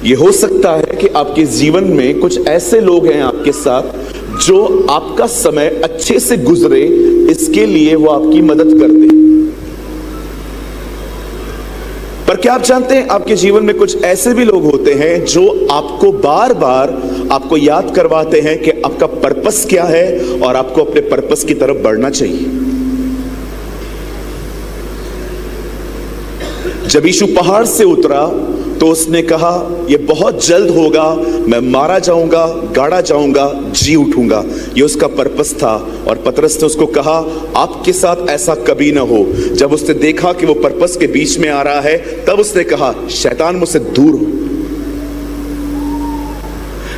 ये हो सकता है कि आपके जीवन में कुछ ऐसे लोग हैं आपके साथ जो आपका समय अच्छे से गुजरे, इसके लिए वो आपकी मदद कर दे। पर क्या आप जानते हैं, आपके जीवन में कुछ ऐसे भी लोग होते हैं जो आपको बार बार आपको याद करवाते हैं कि आपका पर्पस क्या है और आपको अपने पर्पस की तरफ बढ़ना चाहिए। जब यीशु पहाड़ से उतरा तो उसने कहा, यह बहुत जल्द होगा, मैं मारा जाऊंगा, गाड़ा जाऊंगा, जी उठूंगा। यह उसका पर्पस था। और पतरस ने उसको कहा, आपके साथ ऐसा कभी ना हो। जब उसने देखा कि वो पर्पस के बीच में आ रहा है, तब उसने कहा, शैतान मुझसे दूर हो।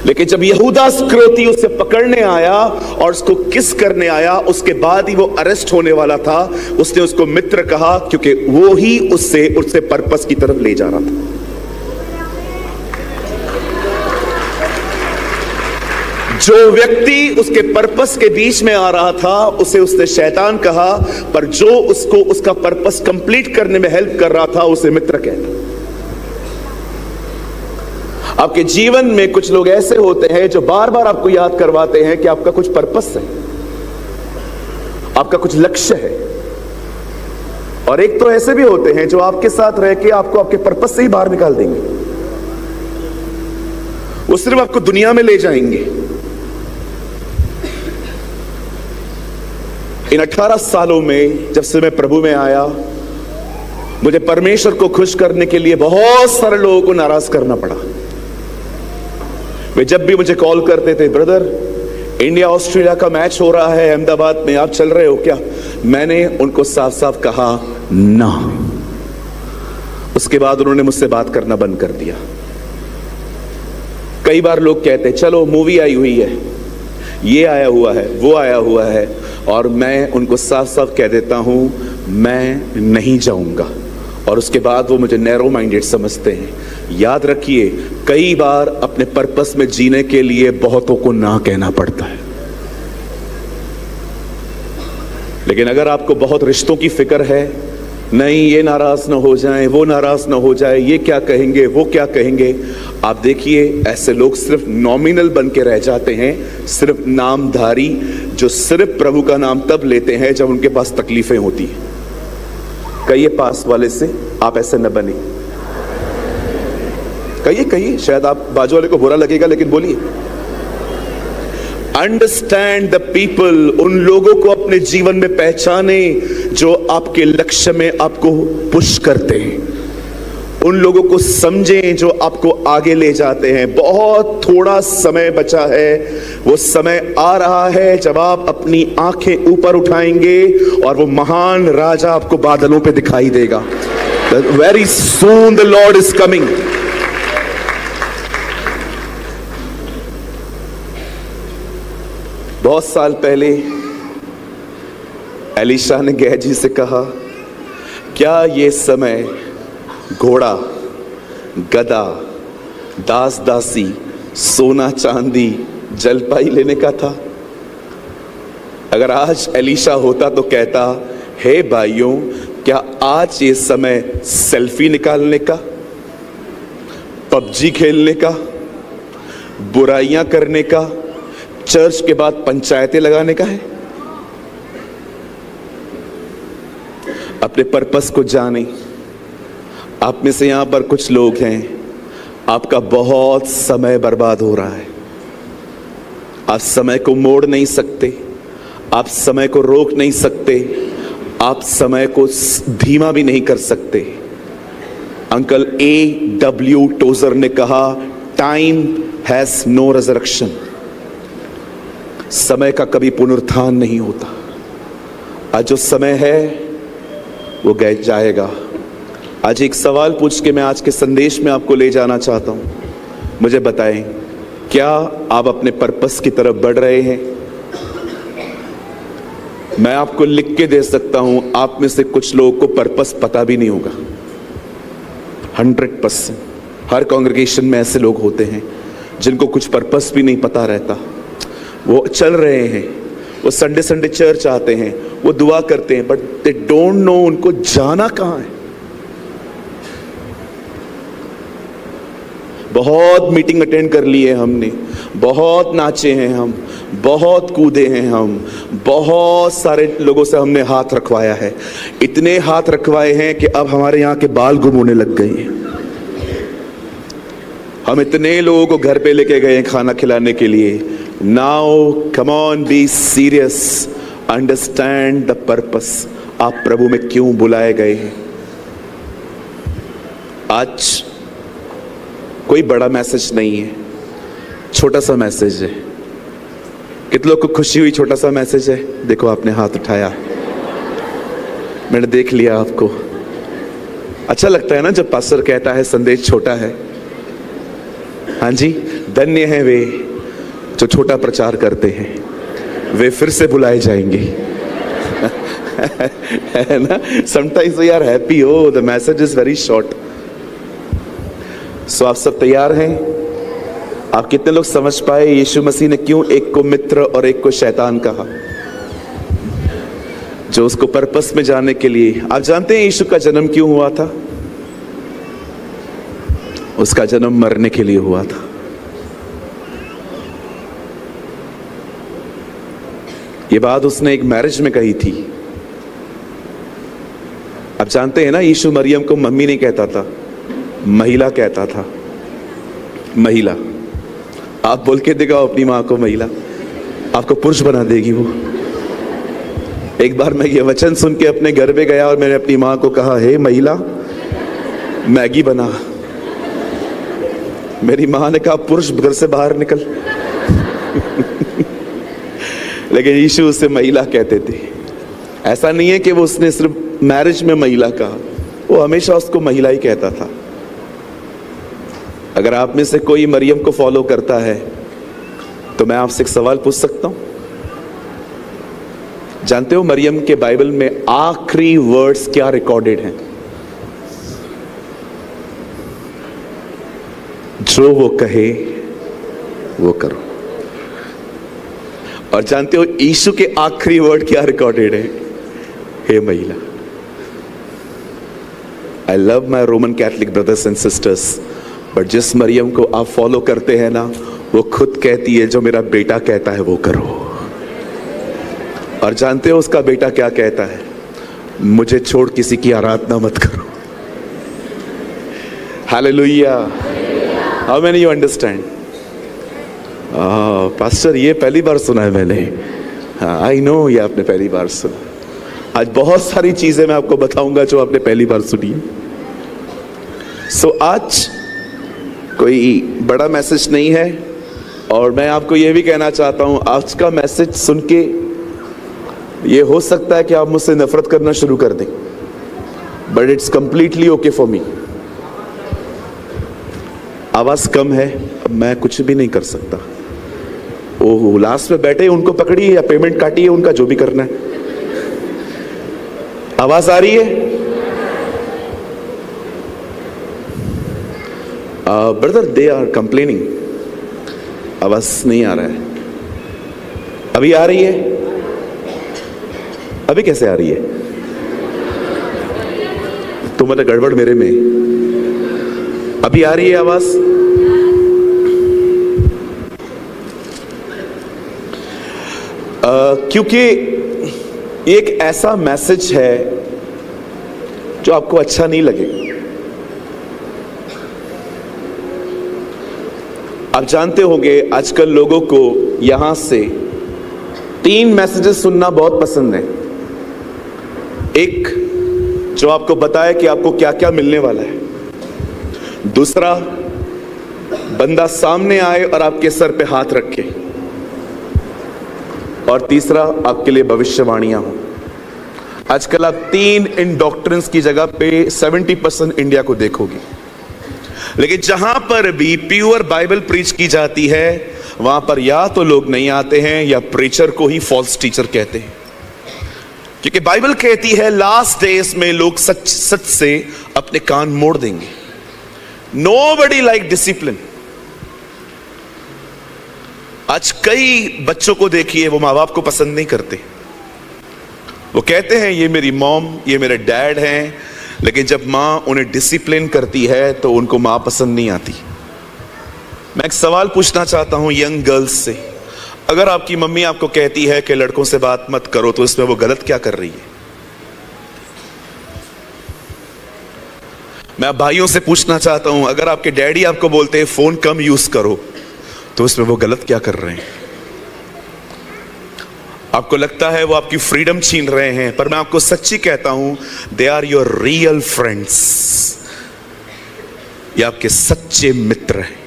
लेकिन जब यहूदा इस्करियोती उसे पकड़ने आया और उसको किस करने आया, उसके बाद ही वो अरेस्ट होने वाला था, उसने उसको मित्र कहा, क्योंकि वो ही उससे पर्पस की तरफ ले जा रहा था। जो व्यक्ति उसके पर्पस के बीच में आ रहा था, उसे उसने शैतान कहा, पर जो उसको उसका पर्पस कंप्लीट करने में हेल्प कर रहा था, उसे मित्र कहता। आपके जीवन में कुछ लोग ऐसे होते हैं जो बार बार आपको याद करवाते हैं कि आपका कुछ पर्पस है, आपका कुछ लक्ष्य है। और एक तो ऐसे भी होते हैं जो आपके साथ रह के आपको आपके पर्पस से ही बाहर निकाल देंगे। वो सिर्फ आपको दुनिया में ले जाएंगे। इन 18 सालों में जब से मैं प्रभु में आया, मुझे परमेश्वर को खुश करने के लिए बहुत सारे लोगों को नाराज करना पड़ा। वे जब भी मुझे कॉल करते थे, ब्रदर इंडिया ऑस्ट्रेलिया का मैच हो रहा है अहमदाबाद में, आप चल रहे हो क्या? मैंने उनको साफ साफ कहा ना। उसके बाद उन्होंने मुझसे बात करना बंद कर दिया। कई बार लोग कहते, चलो मूवी आई हुई है, ये आया हुआ है, वो आया हुआ है, और मैं उनको साफ साफ कह देता हूं मैं नहीं जाऊंगा। और उसके बाद वो मुझे नैरो माइंडेड समझते हैं। याद रखिए, कई बार अपने पर्पस में जीने के लिए बहुतों को ना कहना पड़ता है। लेकिन अगर आपको बहुत रिश्तों की फिक्र है, नहीं ये नाराज ना हो जाए, वो नाराज ना हो जाए, ये क्या कहेंगे, वो क्या कहेंगे, आप देखिए ऐसे लोग सिर्फ नॉमिनल बन के रह जाते हैं, सिर्फ नामधारी, जो सिर्फ प्रभु का नाम तब लेते हैं जब उनके पास तकलीफें होती हैं। कहिए पास वाले से, आप ऐसे न बने। कहिए, शायद आप बाजू वाले को बुरा लगेगा, लेकिन बोलिए। अंडरस्टैंड द पीपल, उन लोगों को अपने जीवन में पहचाने जो आपके लक्ष्य में आपको पुश करते हैं। उन लोगों को समझें जो आपको आगे ले जाते हैं। बहुत थोड़ा समय बचा है, वो समय आ रहा है जब आप अपनी आंखें ऊपर उठाएंगे और वो महान राजा आपको बादलों पे दिखाई देगा। Very soon the Lord is coming. बहुत साल पहले एलिशा ने गेहजी से कहा, क्या ये समय घोड़ा, गधा, दास दासी, सोना चांदी, जलपाई लेने का था? अगर आज एलिशा होता तो कहता, हे भाइयों, क्या आज ये समय सेल्फी निकालने का, पबजी खेलने का, बुराइयां करने का, चर्च के बाद पंचायतें लगाने का है? अपने पर्पस को जाने। आप में से यहां पर कुछ लोग हैं, आपका बहुत समय बर्बाद हो रहा है। आप समय को मोड़ नहीं सकते, आप समय को रोक नहीं सकते, आप समय को धीमा भी नहीं कर सकते। Uncle A.W. टोजर ने कहा, टाइम हैज नो रिजरेक्शन। समय का कभी पुनरुत्थान नहीं होता। आज जो समय है वो गए जाएगा। आज एक सवाल पूछ के मैं आज के संदेश में आपको ले जाना चाहता हूं। मुझे बताएं, क्या आप अपने पर्पस की तरफ बढ़ रहे हैं? मैं आपको लिख के दे सकता हूं, आप में से कुछ लोगों को पर्पस पता भी नहीं होगा। 100% हर कांग्रेगेशन में ऐसे लोग होते हैं जिनको कुछ पर्पस भी नहीं पता रहता। वो चल रहे हैं, वो संडे संडे चर्च आते हैं, वो दुआ करते हैं, बट दे डोंट नो उनको जाना कहां है। बहुत मीटिंग अटेंड कर ली है हमने, बहुत नाचे हैं हम, बहुत कूदे हैं हम, बहुत सारे लोगों से हमने हाथ रखवाया है। इतने हाथ रखवाए हैं कि अब हमारे यहाँ के बाल गुम होने लग गए हैं। हम इतने लोगों को घर पे लेके गए हैं खाना खिलाने के लिए। Now come on, be serious, understand the purpose. आप प्रभु में क्यों बुलाए गए हैं। आज कोई बड़ा मैसेज नहीं है, छोटा सा मैसेज है। कितने लोग को खुशी हुई छोटा सा मैसेज है? देखो आपने हाथ उठाया, मैंने देख लिया आपको। अच्छा लगता है ना जब पास्टर कहता है संदेश छोटा है। हाँ जी, धन्य है वे जो छोटा प्रचार करते हैं, वे फिर से बुलाए जाएंगे। है ना? Sometimes we are happy, oh the message is very short. So आप सब तैयार हैं? आप कितने लोग समझ पाए यीशु मसीह ने क्यों एक को मित्र और एक को शैतान कहा? जो उसको पर्पस में जाने के लिए। आप जानते हैं यीशु का जन्म क्यों हुआ था? उसका जन्म मरने के लिए हुआ था। ये बात उसने एक मैरिज में कही थी। आप जानते हैं ना, यीशु मरियम को मम्मी नहीं कहता था, महिला कहता था। महिला। आप बोल के दिखाओ अपनी मां को महिला, आपको पुरुष बना देगी वो। एक बार मैं ये वचन सुन के अपने घर पे गया और मैंने अपनी मां को कहा, हे महिला, मैगी बना। मेरी मां ने कहा, पुरुष घर से बाहर निकल। लेकिन यीशु उसे महिला कहते थे। ऐसा नहीं है कि वो उसने सिर्फ मैरिज में महिला कहा, वो हमेशा उसको महिला ही कहता था। अगर आप में से कोई मरियम को फॉलो करता है तो मैं आपसे एक सवाल पूछ सकता हूं? जानते हो मरियम के बाइबल में आखिरी वर्ड्स क्या रिकॉर्डेड हैं? जो वो कहे वो करो। और जानते हो यीशु के आखिरी वर्ड क्या रिकॉर्डेड है? हे महिला। I love my Roman Catholic brothers and sisters, but जिस मरियम को आप फॉलो करते हैं ना, वो खुद कहती है जो मेरा बेटा कहता है वो करो। और जानते हो उसका बेटा क्या कहता है? मुझे छोड़ किसी की आराधना मत करो। Hallelujah. How many you understand? Pastor ये पहली बार सुना है मैंने। हाँ, आई नो, ये आपने पहली बार सुना। आज बहुत सारी चीजें मैं आपको बताऊंगा जो आपने पहली बार सुनी है। सो आज कोई बड़ा मैसेज नहीं है, और मैं आपको यह भी कहना चाहता हूं, आज का मैसेज सुन के ये हो सकता है कि आप मुझसे नफरत करना शुरू कर दें, but it's completely okay for me. आवाज कम है, अब मैं कुछ भी नहीं कर सकता। वो लास्ट में बैठे, उनको पकड़िए या पेमेंट काटिए, उनका जो भी करना है। आवाज आ रही है? Brother, they are complaining. आवाज नहीं आ रहा है। अभी आ रही है? अभी कैसे आ रही है? तो मतलब गड़बड़ मेरे में। अभी आ रही है आवाज? क्योंकि एक ऐसा मैसेज है जो आपको अच्छा नहीं लगेगा। आप जानते होंगे आजकल लोगों को यहां से 3 मैसेजेस सुनना बहुत पसंद है। एक जो आपको बताए कि आपको क्या क्या मिलने वाला है, दूसरा बंदा सामने आए और आपके सर पे हाथ रखे, और तीसरा आपके लिए भविष्यवाणियां हो। आजकल आप 3 इन डॉक्ट्रिन्स की जगह पे 70% इंडिया को देखोगे। लेकिन जहां पर भी प्योर बाइबल प्रीच की जाती है, वहां पर या तो लोग नहीं आते हैं या प्रीचर को ही फॉल्स टीचर कहते हैं। क्योंकि बाइबल कहती है लास्ट डेज में लोग सच से अपने कान मोड़ देंगे। Nobody like discipline. आज कई बच्चों को देखिए, वो माँ बाप को पसंद नहीं करते। वो कहते हैं ये मेरी मॉम, ये मेरे डैड हैं, लेकिन जब माँ उन्हें डिसिप्लिन करती है तो उनको माँ पसंद नहीं आती। मैं एक सवाल पूछना चाहता हूं यंग गर्ल्स से। अगर आपकी मम्मी आपको कहती है कि लड़कों से बात मत करो, तो इसमें वो गलत क्या कर रही है? मैं आप भाइयों से पूछना चाहता हूं, अगर आपके डैडी आपको बोलते हैं फोन कम यूज करो, तो इसमें वो गलत क्या कर रहे हैं? आपको लगता है वो आपकी फ्रीडम छीन रहे हैं, पर मैं आपको सच्ची कहता हूं, they are your real friends. ये आपके सच्चे मित्र हैं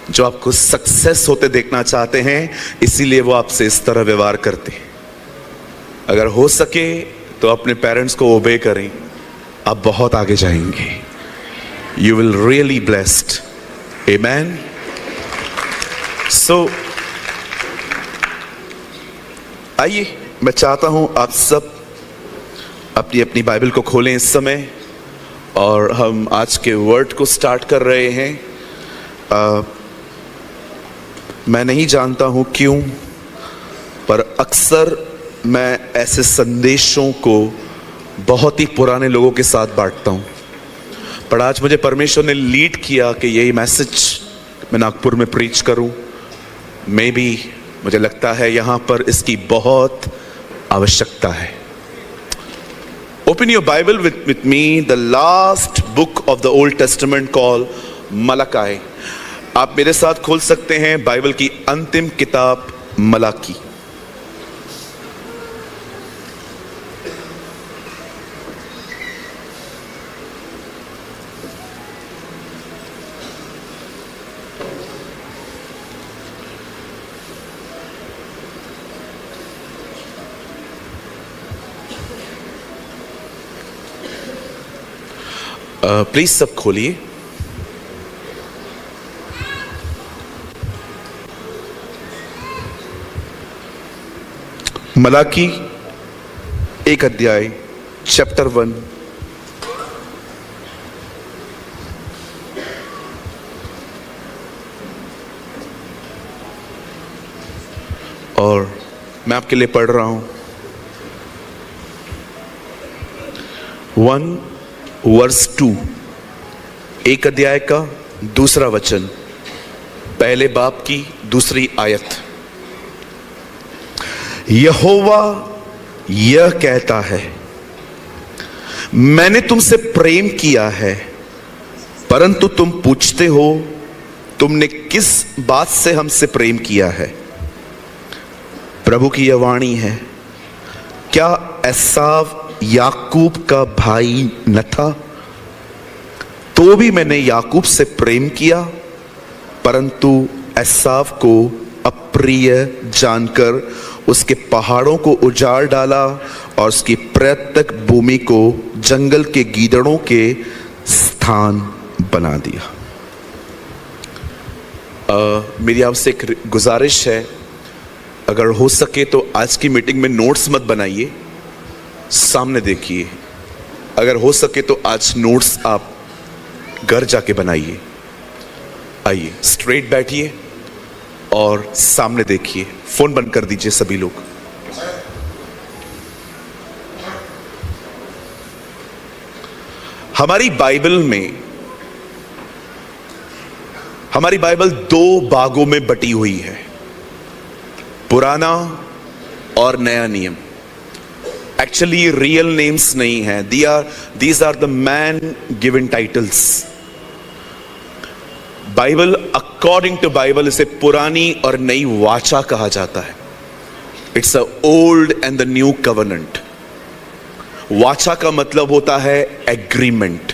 जो आपको सक्सेस होते देखना चाहते हैं, इसीलिए वो आपसे इस तरह व्यवहार करते हैं। अगर हो सके तो अपने पेरेंट्स को ओबे करें, आप बहुत आगे जाएंगे। You will really blessed. Amen. So आइए, मैं चाहता हूं आप सब अपनी अपनी बाइबल को खोलें इस समय, और हम आज के वर्ड को स्टार्ट कर रहे हैं। मैं नहीं जानता हूं क्यों, पर अक्सर मैं ऐसे संदेशों को बहुत ही पुराने लोगों के साथ बांटता हूं, पर आज मुझे परमेश्वर ने लीड किया कि यही मैसेज मैं नागपुर में प्रीच करूं। मे बी मुझे लगता है यहां पर इसकी बहुत आवश्यकता है। Open your Bible with me, the last book of the old testament called Malachi. आप मेरे साथ खोल सकते हैं बाइबल की अंतिम किताब मलाकी। प्लीज सब खोलिए। मलाकी एक अध्याय, चैप्टर 1। और मैं आपके लिए पढ़ रहा हूं 1 वर्स 2, एक अध्याय का दूसरा वचन, पहले बाब की दूसरी आयत। यहोवा यह कहता है, मैंने तुमसे प्रेम किया है, परंतु तुम पूछते हो तुमने किस बात से हमसे प्रेम किया है। प्रभु की यह वाणी है, क्या एसाव याकूब का भाई न था? तो भी मैंने याकूब से प्रेम किया, परंतु एसाव को अप्रिय जानकर उसके पहाड़ों को उजाड़ डाला और उसकी प्रत्येक भूमि को जंगल के गीदड़ों के स्थान बना दिया। मेरी आपसे एक गुजारिश है, अगर हो सके तो आज की मीटिंग में नोट्स मत बनाइए, सामने देखिए। अगर हो सके तो आज नोट्स आप घर जाके बनाइए। आइए, स्ट्रेट बैठिए और सामने देखिए। फोन बंद कर दीजिए सभी लोग। हमारी बाइबल दो भागों में बटी हुई है, पुराना और नया नियम। एक्चुअली रियल नेम्स नहीं है, these are the man given titles. Bible, according to Bible, इसे पुरानी और नई वाचा कहा जाता है। It's a old and the new covenant. वाचा का मतलब होता है एग्रीमेंट।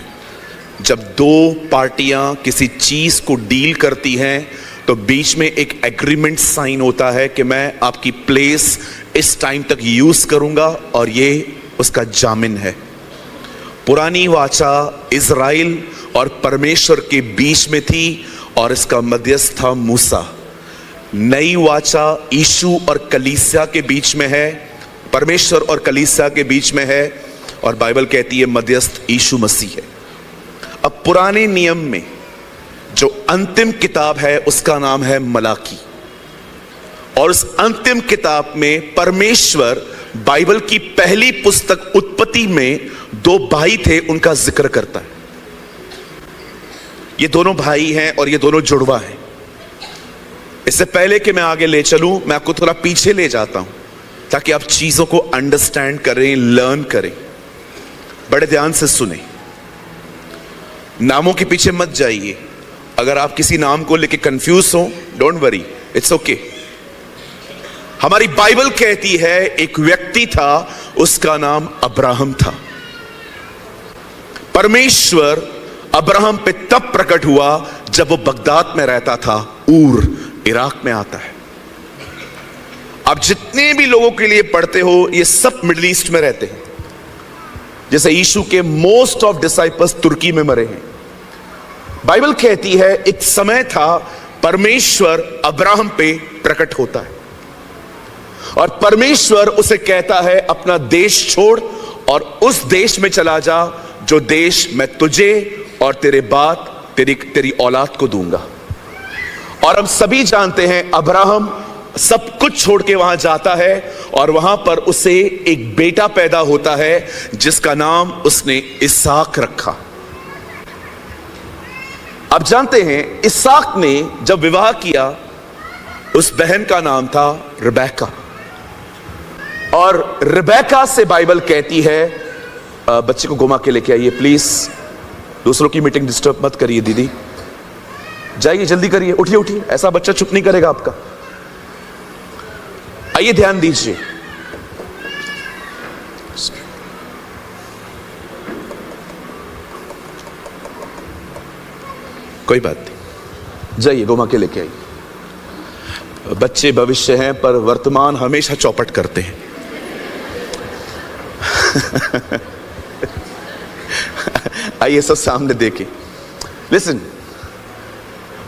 जब दो पार्टियां किसी चीज को डील करती हैं तो बीच में एक एग्रीमेंट साइन होता है कि मैं आपकी प्लेस इस टाइम तक यूज करूंगा, और ये उसका जामिन है। पुरानी वाचा इज़राइल और परमेश्वर के बीच में थी और इसका मध्यस्थ था मूसा। नई वाचा यीशु और कलीसिया के बीच में है, परमेश्वर और कलीसिया के बीच में है, और बाइबल कहती है मध्यस्थ यीशु मसीह है। अब पुराने नियम में जो अंतिम किताब है उसका नाम है मलाकी, और उस अंतिम किताब में परमेश्वर बाइबल की पहली पुस्तक उत्पत्ति में दो भाई थे उनका जिक्र करता है। ये दोनों भाई हैं और ये दोनों जुड़वा हैं। इससे पहले कि मैं आगे ले चलूं, मैं आपको थोड़ा पीछे ले जाता हूं ताकि आप चीजों को अंडरस्टैंड करें, लर्न करें। बड़े ध्यान से सुने, नामों के पीछे मत जाइए। अगर आप किसी नाम को लेके कंफ्यूज हो, डोंट वरी, इट्स ओके। हमारी बाइबल कहती है एक व्यक्ति था, उसका नाम अब्राहम था। परमेश्वर अब्राहम पे तब प्रकट हुआ जब वो बगदाद में रहता था, ऊर इराक में आता है। आप जितने भी लोगों के लिए पढ़ते हो, ये सब मिडिल ईस्ट में रहते हैं। जैसे यीशु के मोस्ट ऑफ डिसाइपल्स तुर्की में मरे हैं। बाइबल कहती है एक समय था परमेश्वर अब्राहम पे प्रकट होता है और परमेश्वर उसे कहता है अपना देश छोड़ और उस देश में चला जा जो देश मैं तुझे और तेरे बाद तेरी औलाद को दूंगा। और हम सभी जानते हैं अब्राहम सब कुछ छोड़ के वहां जाता है और वहां पर उसे एक बेटा पैदा होता है जिसका नाम उसने इसहाक रखा। आप जानते हैं इसहाक ने जब विवाह किया, उस बहन का नाम था रिबेका। और रिबेका से बाइबल कहती है, बच्चे को घुमा के लेके आइए प्लीज, दूसरों की मीटिंग डिस्टर्ब मत करिए दीदी, जाइए जल्दी करिए, उठिए उठिए, ऐसा बच्चा चुप नहीं करेगा आपका। आइए ध्यान दीजिए, कोई बात नहीं, जाइए घुमा के लेके आइए। बच्चे भविष्य हैं पर वर्तमान हमेशा चौपट करते हैं। आइए सब सामने देखें। लिसन,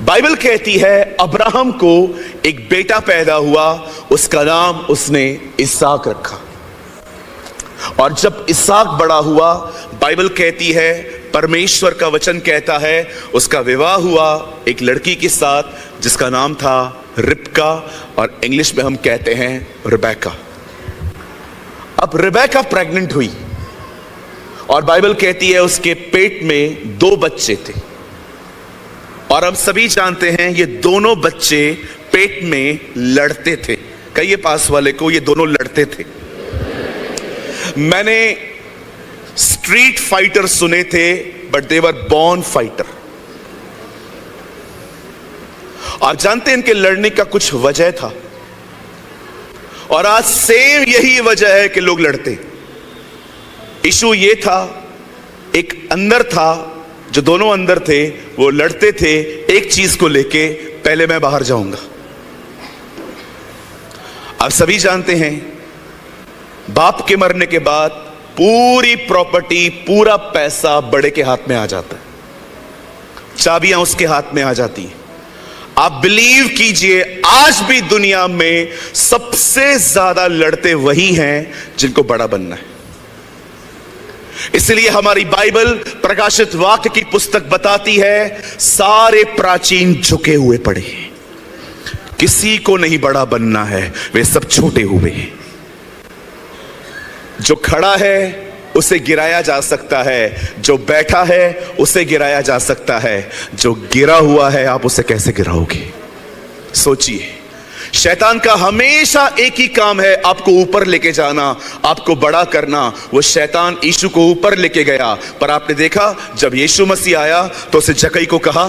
बाइबल कहती है अब्राहम को एक बेटा पैदा हुआ, उसका नाम उसने इसहाक रखा। और जब इसहाक बड़ा हुआ, बाइबल कहती है, परमेश्वर का वचन कहता है, उसका विवाह हुआ एक लड़की के साथ जिसका नाम था रिबका, और इंग्लिश में हम कहते हैं रिबेका। अब रिबेका प्रेग्नेंट हुई और बाइबल कहती है उसके पेट में 2 बच्चे थे। और हम सभी जानते हैं ये दोनों बच्चे पेट में लड़ते थे। कहिए पास वाले को, ये दोनों लड़ते थे। मैंने स्ट्रीट फाइटर सुने थे but they were born fighter. आप जानते हैं इनके लड़ने का कुछ वजह था, और आज सेम यही वजह है कि लोग लड़ते। इशू ये था, एक अंदर था, जो दोनों अंदर थे वो लड़ते थे एक चीज को लेके, पहले मैं बाहर जाऊंगा। आप सभी जानते हैं बाप के मरने के बाद पूरी प्रॉपर्टी, पूरा पैसा बड़े के हाथ में आ जाता है, चाबियां उसके हाथ में आ जाती हैं। आप बिलीव कीजिए, आज भी दुनिया में सबसे ज्यादा लड़ते वही हैं जिनको बड़ा बनना है। इसलिए हमारी बाइबल प्रकाशित वाक्य की पुस्तक बताती है, सारे प्राचीन झुके हुए पड़े हैं, किसी को नहीं बड़ा बनना है, वे सब छोटे हुए हैं। जो खड़ा है उसे गिराया जा सकता है, जो बैठा है उसे गिराया जा सकता है, जो गिरा हुआ है आप उसे कैसे गिराओगे? सोचिए, शैतान का हमेशा एक ही काम है, आपको ऊपर लेके जाना, आपको बड़ा करना। वो शैतान यीशु को ऊपर लेके गया, पर आपने देखा जब यीशु मसीह आया तो उसे जक्कई को कहा,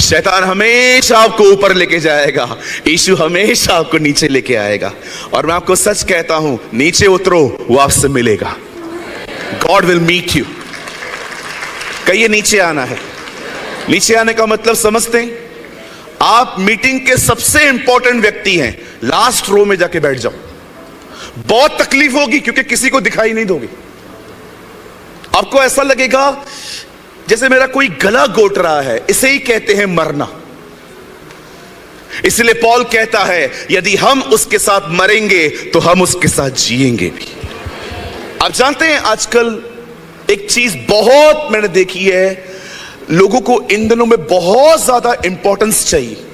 शैतान हमेशा आपको ऊपर लेके जाएगा, यीशु हमेशा आपको नीचे लेके आएगा। और मैं आपको सच कहता हूं, नीचे उतरो, वो आपसे मिलेगा। God will meet you. कहिए नीचे आना है। नीचे आने का मतलब समझते हैं? आप मीटिंग के सबसे इंपॉर्टेंट व्यक्ति हैं, लास्ट रो में जाके बैठ जाओ। बहुत तकलीफ होगी क्योंकि किसी को दिखाई नहीं दोगे। आपको ऐसा लगेगा जैसे मेरा कोई गला घोट रहा है, इसे ही कहते हैं मरना। इसलिए पौल कहता है, यदि हम उसके साथ मरेंगे तो हम उसके साथ जिएंगे भी। आप जानते हैं आजकल एक चीज बहुत मैंने देखी है, लोगों को इन दिनों में बहुत ज्यादा इंपॉर्टेंस चाहिए।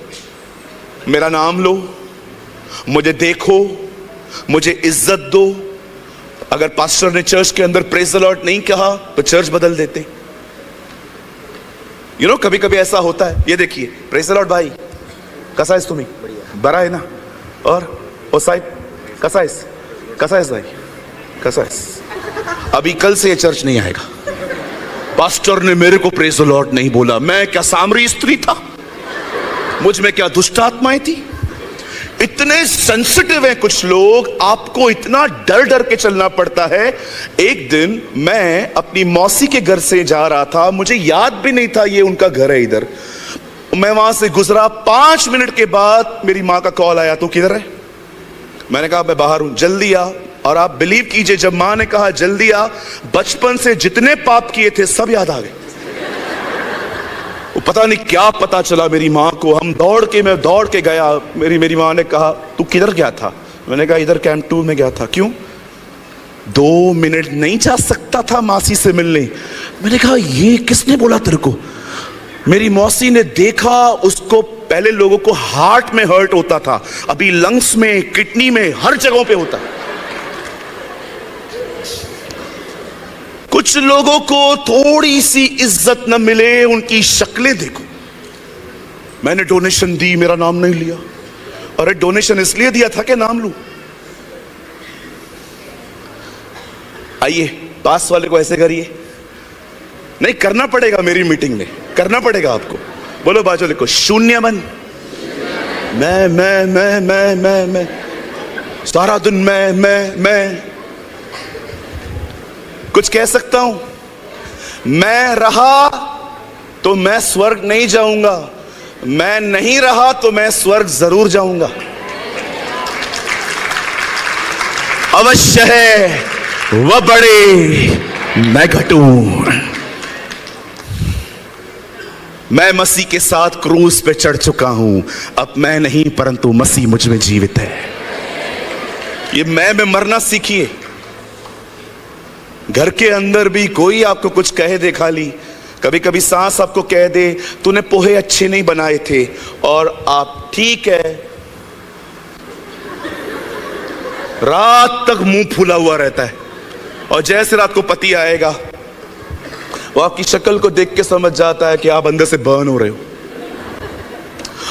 मेरा नाम लो, मुझे देखो, मुझे इज्जत दो। अगर पास्टर ने चर्च के अंदर प्रेज द लॉर्ड नहीं कहा तो चर्च बदल देते। कभी कभी ऐसा होता है। ये देखिए, प्रेज़ द लॉर्ड भाई, कसा है तुम्ही? बरा है ना? और ओ साहिब कसा है भाई, कसा है? अभी कल से ये चर्च नहीं आएगा। पास्टर ने मेरे को प्रेज़ द लॉर्ड नहीं बोला। मैं क्या सामरी स्त्री था? मुझ में क्या दुष्ट आत्माएं थी? इतने सेंसिटिव हैं कुछ लोग, आपको इतना डर डर के चलना पड़ता है। एक दिन मैं अपनी मौसी के घर से जा रहा था, मुझे याद भी नहीं था ये उनका घर है इधर। मैं वहां से गुजरा, 5 मिनट के बाद मेरी माँ का कॉल आया, तू किधर है? मैंने कहा मैं बाहर हूं, जल्दी आ। और आप बिलीव कीजिए, जब माँ ने कहा जल्दी आ, बचपन से जितने पाप किए थे सब याद आ गए। वो पता नहीं क्या पता चला मेरी माँ को। मैं दौड़ के गया। मेरी माँ ने कहा तू किधर गया था? मैंने कहा इधर कैंप 2 में गया था। क्यों? 2 मिनट नहीं जा सकता था मासी से मिलने? मैंने कहा ये किसने बोला तेरे को? मेरी मौसी ने देखा, उसको पहले लोगों को हार्ट में हर्ट होता था, अभी लंग्स में, किडनी में, हर जगहों पे होता। कुछ लोगों को थोड़ी सी इज्जत न मिले, उनकी शक्लें देखो। मैंने डोनेशन दी, मेरा नाम नहीं लिया। अरे डोनेशन इसलिए दिया था कि नाम लूं? आइए, पास वाले को ऐसे करिए। नहीं करना पड़ेगा, मेरी मीटिंग में करना पड़ेगा आपको। बोलो बाजू लिखो, शून्य मन। मैं सारा दिन मैं कुछ कह सकता हूं? मैं रहा तो मैं स्वर्ग नहीं जाऊंगा, मैं नहीं रहा तो मैं स्वर्ग जरूर जाऊंगा। अवश्य है वह बड़े, मैं घटूं। मैं मसीह के साथ क्रूस पे चढ़ चुका हूं। अब मैं नहीं परंतु मसीह मुझ में जीवित है। ये मैं में मरना सीखिए। घर के अंदर भी कोई आपको कुछ कहे दे, खाली कभी कभी सास आपको कह दे तूने पोहे अच्छे नहीं बनाए थे, और आप ठीक है, रात तक मुंह फूला हुआ रहता है। और जैसे रात को पति आएगा, वो आपकी शक्ल को देख के समझ जाता है कि आप अंदर से बर्न हो रहे हो,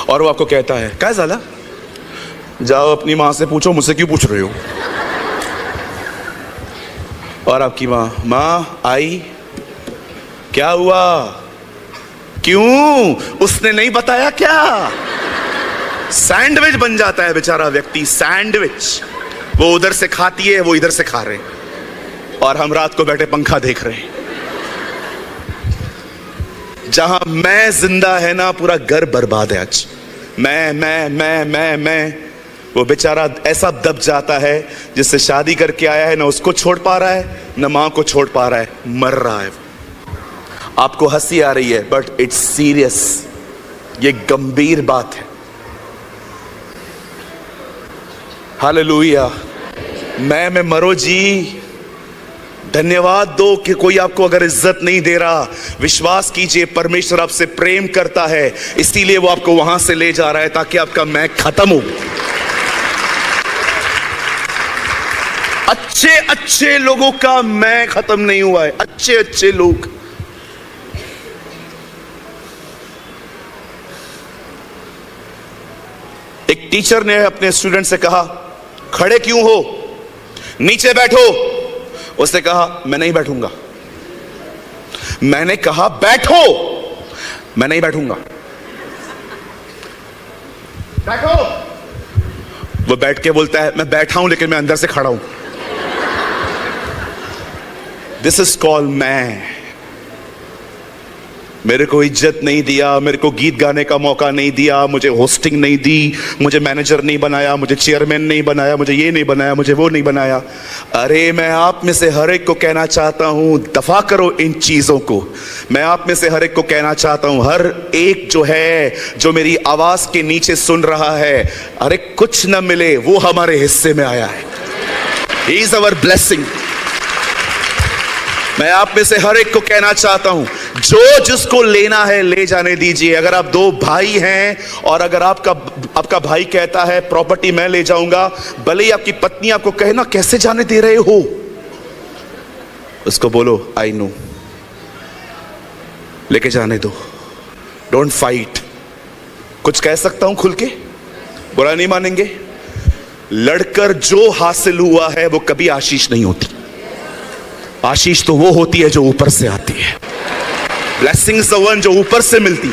और वो आपको कहता है क्या साला, जाओ अपनी मां से पूछो, मुझसे क्यों पूछ रहे हो? और आपकी मां आई, क्या हुआ? क्यों? उसने नहीं बताया क्या? सैंडविच बन जाता है बेचारा व्यक्ति, सैंडविच। वो उधर से खाती है, वो इधर से खा रहे हैं, और हम रात को बैठे पंखा देख रहे हैं। जहां मैं जिंदा है ना, पूरा घर बर्बाद है आज। मैं वो बेचारा ऐसा दब जाता है, जिससे शादी करके आया है, ना उसको छोड़ पा रहा है, ना मां को छोड़ पा रहा है, मर रहा है। आपको हंसी आ रही है, बट इट्स सीरियस। ये गंभीर बात है। हालेलुया। मैं मरो जी। धन्यवाद दो कि कोई आपको अगर इज्जत नहीं दे रहा, विश्वास कीजिए परमेश्वर आपसे प्रेम करता है, इसीलिए वो आपको वहां से ले जा रहा है, ताकि आपका मैं खत्म हो। अच्छे लोगों का मैं खत्म नहीं हुआ है। अच्छे लोग, एक टीचर ने अपने स्टूडेंट से कहा खड़े क्यों हो, नीचे बैठो। उसने कहा मैं नहीं बैठूंगा। मैंने कहा बैठो। मैं नहीं बैठूंगा। बैठो। वो बैठ के बोलता है मैं बैठा हूं, लेकिन मैं अंदर से खड़ा हूं। दिस इज कॉल्ड मैं। मेरे को इज्जत नहीं दिया, मेरे को गीत गाने का मौका नहीं दिया, मुझे होस्टिंग नहीं दी, मुझे मैनेजर नहीं बनाया, मुझे चेयरमैन नहीं बनाया, मुझे ये नहीं बनाया, मुझे वो नहीं बनाया। अरे मैं आप में से हर एक को कहना चाहता हूं, दफा करो इन चीजों को। मैं आप में से हर एक को कहना चाहता हूं, हर एक जो है, जो मेरी आवाज के नीचे सुन रहा है, अरे कुछ न मिले वो हमारे हिस्से में आया है। He is our blessing. मैं आप में से हर एक को कहना चाहता हूं, जो जिसको लेना है ले जाने दीजिए। अगर आप 2 भाई हैं और अगर आपका भाई कहता है प्रॉपर्टी मैं ले जाऊंगा, भले ही आपकी पत्नी आपको कहे ना कैसे जाने दे रहे हो, उसको बोलो आई नो, लेके जाने दो। Don't fight. कुछ कह सकता हूं खुल के, बुरा नहीं मानेंगे? लड़कर जो हासिल हुआ है वो कभी आशीष नहीं होती। आशीष तो वो होती है जो ऊपर से आती है। ब्लेसिंग्स द वन जो ऊपर से मिलती।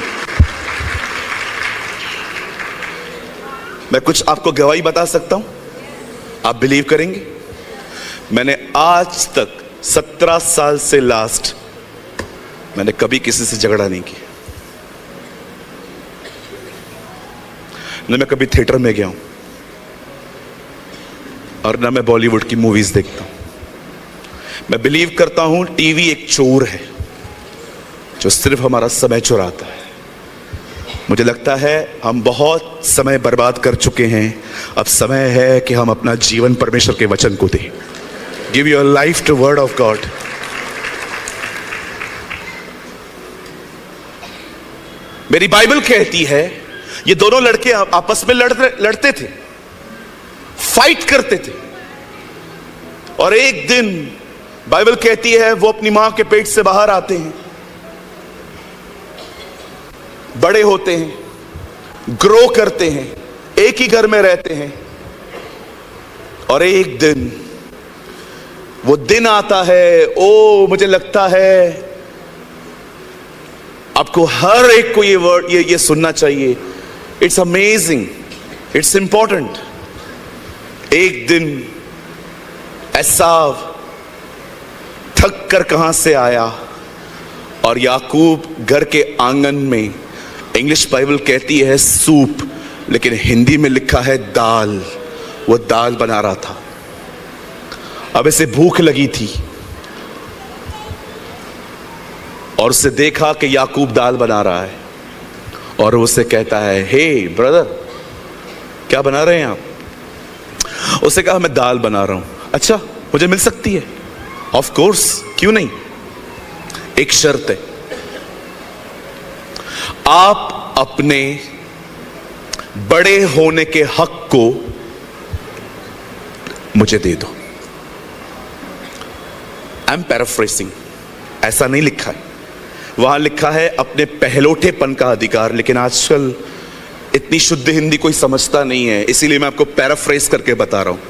मैं कुछ आपको गवाही बता सकता हूं, आप बिलीव करेंगे? मैंने आज तक 17 साल से लास्ट मैंने कभी किसी से झगड़ा नहीं किया। न मैं कभी थिएटर में गया हूं और ना मैं बॉलीवुड की मूवीज देखता हूं। मैं बिलीव करता हूं टीवी एक चोर है जो सिर्फ हमारा समय चुराता है। मुझे लगता है हम बहुत समय बर्बाद कर चुके हैं। अब समय है कि हम अपना जीवन परमेश्वर के वचन को दें। Give your life to word of God. मेरी बाइबल कहती है ये दोनों लड़के आपस में लड़ते थे, फाइट करते थे, और एक दिन बाइबल कहती है वो अपनी मां के पेट से बाहर आते हैं, बड़े होते हैं, ग्रो करते हैं, एक ही घर में रहते हैं, और एक दिन वो दिन आता है। ओ मुझे लगता है आपको हर एक को ये वर्ड ये सुनना चाहिए। It's amazing, it's important. एक दिन एसाव थक कर कहां से आया और याकूब घर के आंगन में, इंग्लिश बाइबल कहती है सूप, लेकिन हिंदी में लिखा है दाल, वो दाल बना रहा था। अब इसे भूख लगी थी और उसे देखा कि याकूब दाल बना रहा है और उसे कहता है, हे ब्रदर क्या बना रहे हैं आप? उसे कहा मैं दाल बना रहा हूं। अच्छा मुझे मिल सकती है? ऑफ कोर्स, क्यों नहीं। एक शर्त है, आप अपने बड़े होने के हक को मुझे दे दो। आई एम पैराफ्रेजिंग, ऐसा नहीं लिखा है, वहां लिखा है अपने पहलोठेपन का अधिकार, लेकिन आजकल इतनी शुद्ध हिंदी कोई समझता नहीं है, इसीलिए मैं आपको पैराफ्रेज करके बता रहा हूं।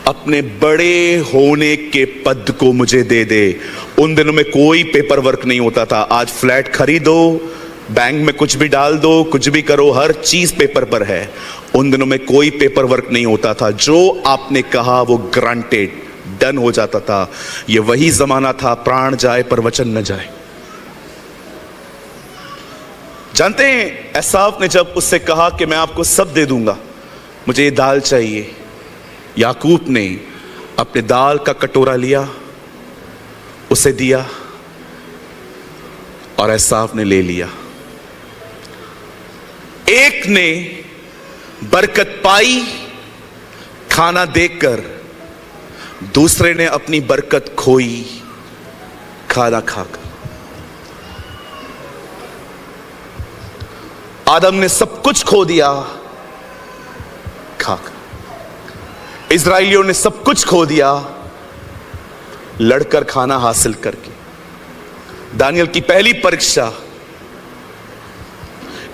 अपने बड़े होने के पद को मुझे दे दे। उन दिनों में कोई पेपर वर्क नहीं होता था। आज फ्लैट खरीदो, बैंक में कुछ भी डाल दो, कुछ भी करो, हर चीज पेपर पर है। उन दिनों में कोई पेपर वर्क नहीं होता था। जो आपने कहा वो ग्रांटेड, डन हो जाता था। ये वही जमाना था, प्राण जाए पर वचन न जाए। जानते हैं एसाव ने जब उससे कहा कि मैं आपको सब दे दूंगा, मुझे ये दाल चाहिए, याकूब ने अपने दाल का कटोरा लिया, उसे दिया और एसाव ने ले लिया। एक ने बरकत पाई खाना देकर, दूसरे ने अपनी बरकत खोई खाना खाकर। आदम ने सब कुछ खो दिया खाकर, इजराइलियों ने सब कुछ खो दिया लड़कर खाना हासिल करके। दानियल की पहली परीक्षा,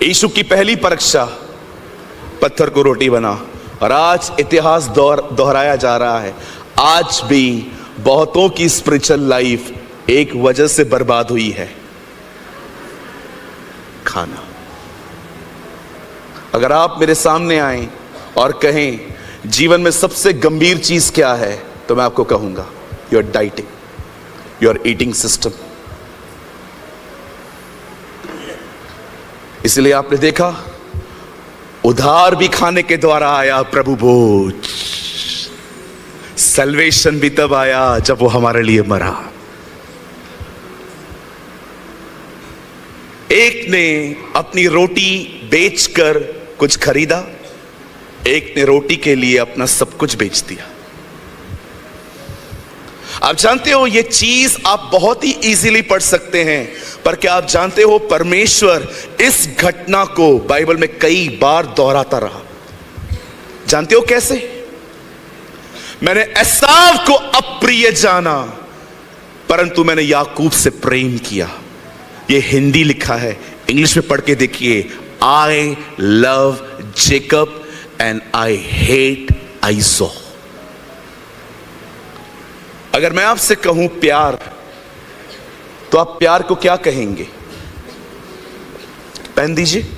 यीशु की पहली परीक्षा, पत्थर को रोटी बना। और आज इतिहास दोहराया जा रहा है। आज भी बहुतों की स्पिरिचुअल लाइफ एक वजह से बर्बाद हुई है, खाना। अगर आप मेरे सामने आए और कहें जीवन में सबसे गंभीर चीज क्या है, तो मैं आपको कहूंगा your dieting, your eating system. इसलिए आपने देखा उधार भी खाने के द्वारा आया प्रभु भोज। सल्वेशन भी तब आया जब वो हमारे लिए मरा। एक ने अपनी रोटी बेचकर कुछ खरीदा, एक ने रोटी के लिए अपना सब कुछ बेच दिया। आप जानते हो ये चीज आप बहुत ही इजीली पढ़ सकते हैं, पर क्या आप जानते हो परमेश्वर इस घटना को बाइबल में कई बार दोहराता रहा। जानते हो कैसे? मैंने एसाव को अप्रिय जाना, परंतु मैंने याकूब से प्रेम किया। ये हिंदी लिखा है, इंग्लिश में पढ़ के देखिए, I love Jacob and I hate ISO. अगर मैं आपसे कहूं प्यार, तो आप प्यार को क्या कहेंगे? पेन दीजिए।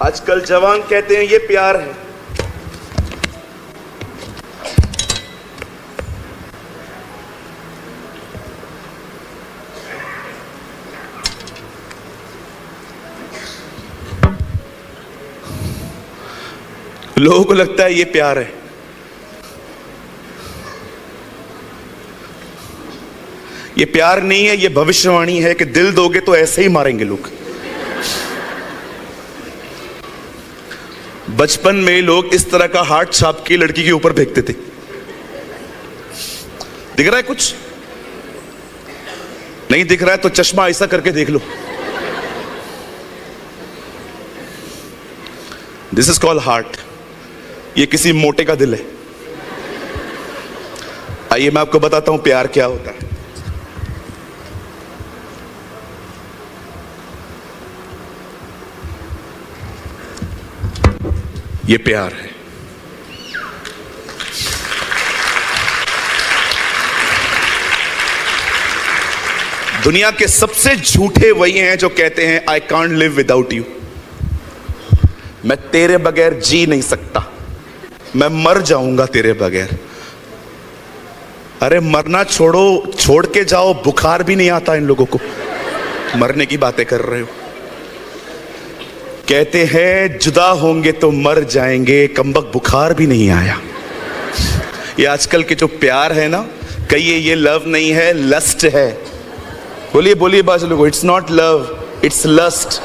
आजकल जवान कहते हैं ये प्यार है। लोगों को लगता है ये प्यार है। ये प्यार नहीं है, ये भविष्यवाणी है कि दिल दोगे तो ऐसे ही मारेंगे लोग। बचपन में लोग इस तरह का हार्ट छाप के लड़की के ऊपर फेंकते थे। दिख रहा है कुछ? नहीं दिख रहा है तो चश्मा ऐसा करके देख लो। This is called heart. ये किसी मोटे का दिल है। आइए मैं आपको बताता हूं प्यार क्या होता है। ये प्यार है। दुनिया के सबसे झूठे वही हैं जो कहते हैं I can't live without you. मैं तेरे बगैर जी नहीं सकता, मैं मर जाऊंगा तेरे बगैर। अरे मरना छोड़ो, छोड़ के जाओ, बुखार भी नहीं आता इन लोगों को, मरने की बातें कर रहे हो। कहते हैं जुदा होंगे तो मर जाएंगे, कमबख्त बुखार भी नहीं आया। ये आजकल के जो प्यार है ना, कहिए ये लव नहीं है, लस्ट है। बोलिए बोलिए बाजू लोगों, it's not love, it's lust.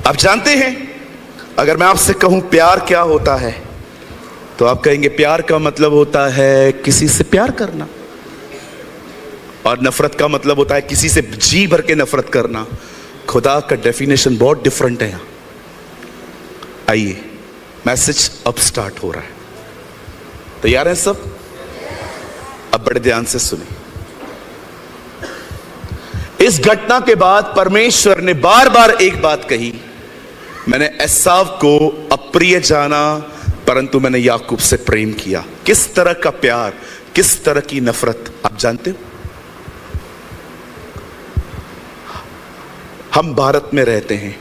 आप जानते हैं, अगर मैं आपसे कहूं प्यार क्या होता है, तो आप कहेंगे प्यार का मतलब होता है किसी से प्यार करना, और नफरत का मतलब होता है किसी से जी भर के नफरत करना। खुदा का डेफिनेशन बहुत डिफरेंट है यहां। आइए मैसेज अब स्टार्ट हो रहा है। तैयार हैं सब? अब बड़े ध्यान से सुनिए। इस घटना के बाद परमेश्वर ने बार बार एक बात कही, मैंने एसाव को अप्रिय जाना परंतु मैंने याकूब से प्रेम किया। किस तरह का प्यार, किस तरह की नफरत आप जानते हो? हम भारत में रहते हैं,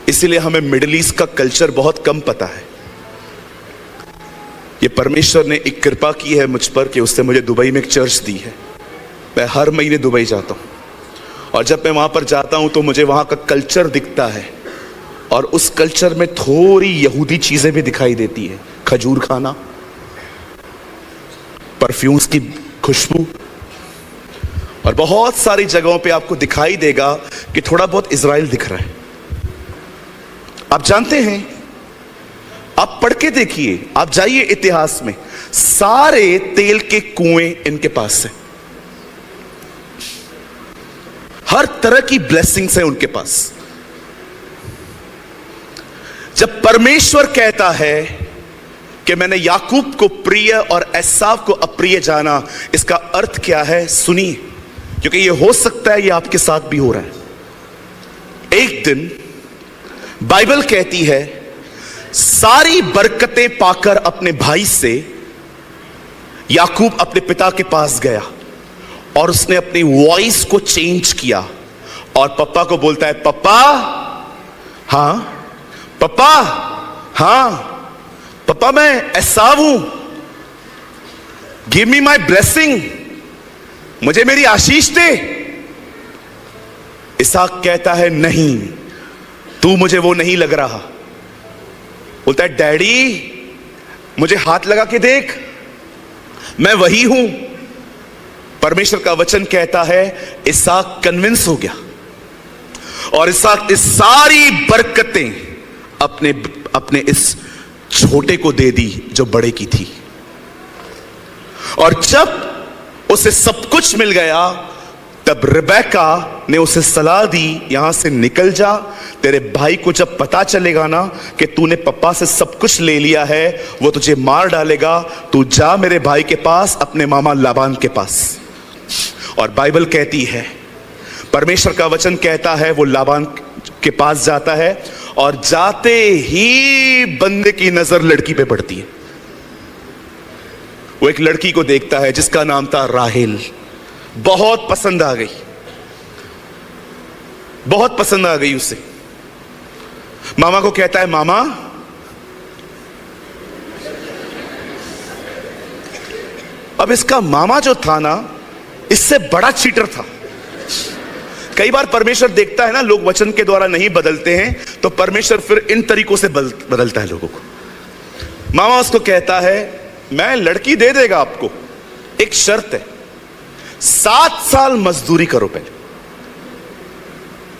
इसीलिए हमें मिडिल ईस्ट का कल्चर बहुत कम पता है। ये परमेश्वर ने एक कृपा की है मुझ पर कि उसने मुझे दुबई में एक चर्च दी है। मैं हर महीने दुबई जाता हूं, और जब मैं वहां पर जाता हूं तो मुझे वहां का कल्चर दिखता है, और उस कल्चर में थोड़ी यहूदी चीजें भी दिखाई देती है। खजूर खाना, परफ्यूम्स की खुशबू, और बहुत सारी जगहों पे आपको दिखाई देगा कि थोड़ा बहुत इजराइल दिख रहा है। आप जानते हैं, आप पढ़ के देखिए, आप जाइए इतिहास में, सारे तेल के कुएं इनके पास है, हर तरह की ब्लेसिंग्स है उनके पास। जब परमेश्वर कहता है कि मैंने याकूब को प्रिय और एसाव को अप्रिय जाना, इसका अर्थ क्या है सुनिए, क्योंकि ये हो सकता है ये आपके साथ भी हो रहा है। एक दिन बाइबल कहती है सारी बरकतें पाकर अपने भाई से याकूब अपने पिता के पास गया, और उसने अपनी वॉइस को चेंज किया और पप्पा को बोलता है, पप्पा हां, पप्पा हां, पप्पा मैं एसाव हूं, गिव मी माई ब्लेसिंग, मुझे मेरी आशीष दे। इसहाक कहता है नहीं, तू मुझे वो नहीं लग रहा। बोलता है डैडी मुझे हाथ लगा के देख, मैं वही हूं। परमेश्वर का वचन कहता है इसहाक कन्विंस हो गया, और इसहाक इस सारी बरकतें अपने इस छोटे को दे दी जो बड़े की थी। और जब उसे सब कुछ मिल गया तब रिबेका ने उसे सलाह दी, यहां से निकल जा, तेरे भाई को जब पता चलेगा ना कि तूने पप्पा से सब कुछ ले लिया है, वो तुझे मार डालेगा। तू जा मेरे भाई के पास, अपने मामा लाबान के पास। और बाइबल कहती है, परमेश्वर का वचन कहता है, वो लाबान के पास जाता है और जाते ही बंदे की नजर लड़की पे पड़ती है। वो एक लड़की को देखता है जिसका नाम था राहेल। बहुत पसंद आ गई, बहुत पसंद आ गई उसे। मामा को कहता है, मामा अब इसका मामा जो था ना, इससे बड़ा चीटर था। कई बार परमेश्वर देखता है ना लोग वचन के द्वारा नहीं बदलते हैं, तो परमेश्वर फिर इन तरीकों से बदलता है लोगों को। मामा उसको कहता है, मैं लड़की दे देगा आपको, एक शर्त है, 7 साल मजदूरी करो पहले।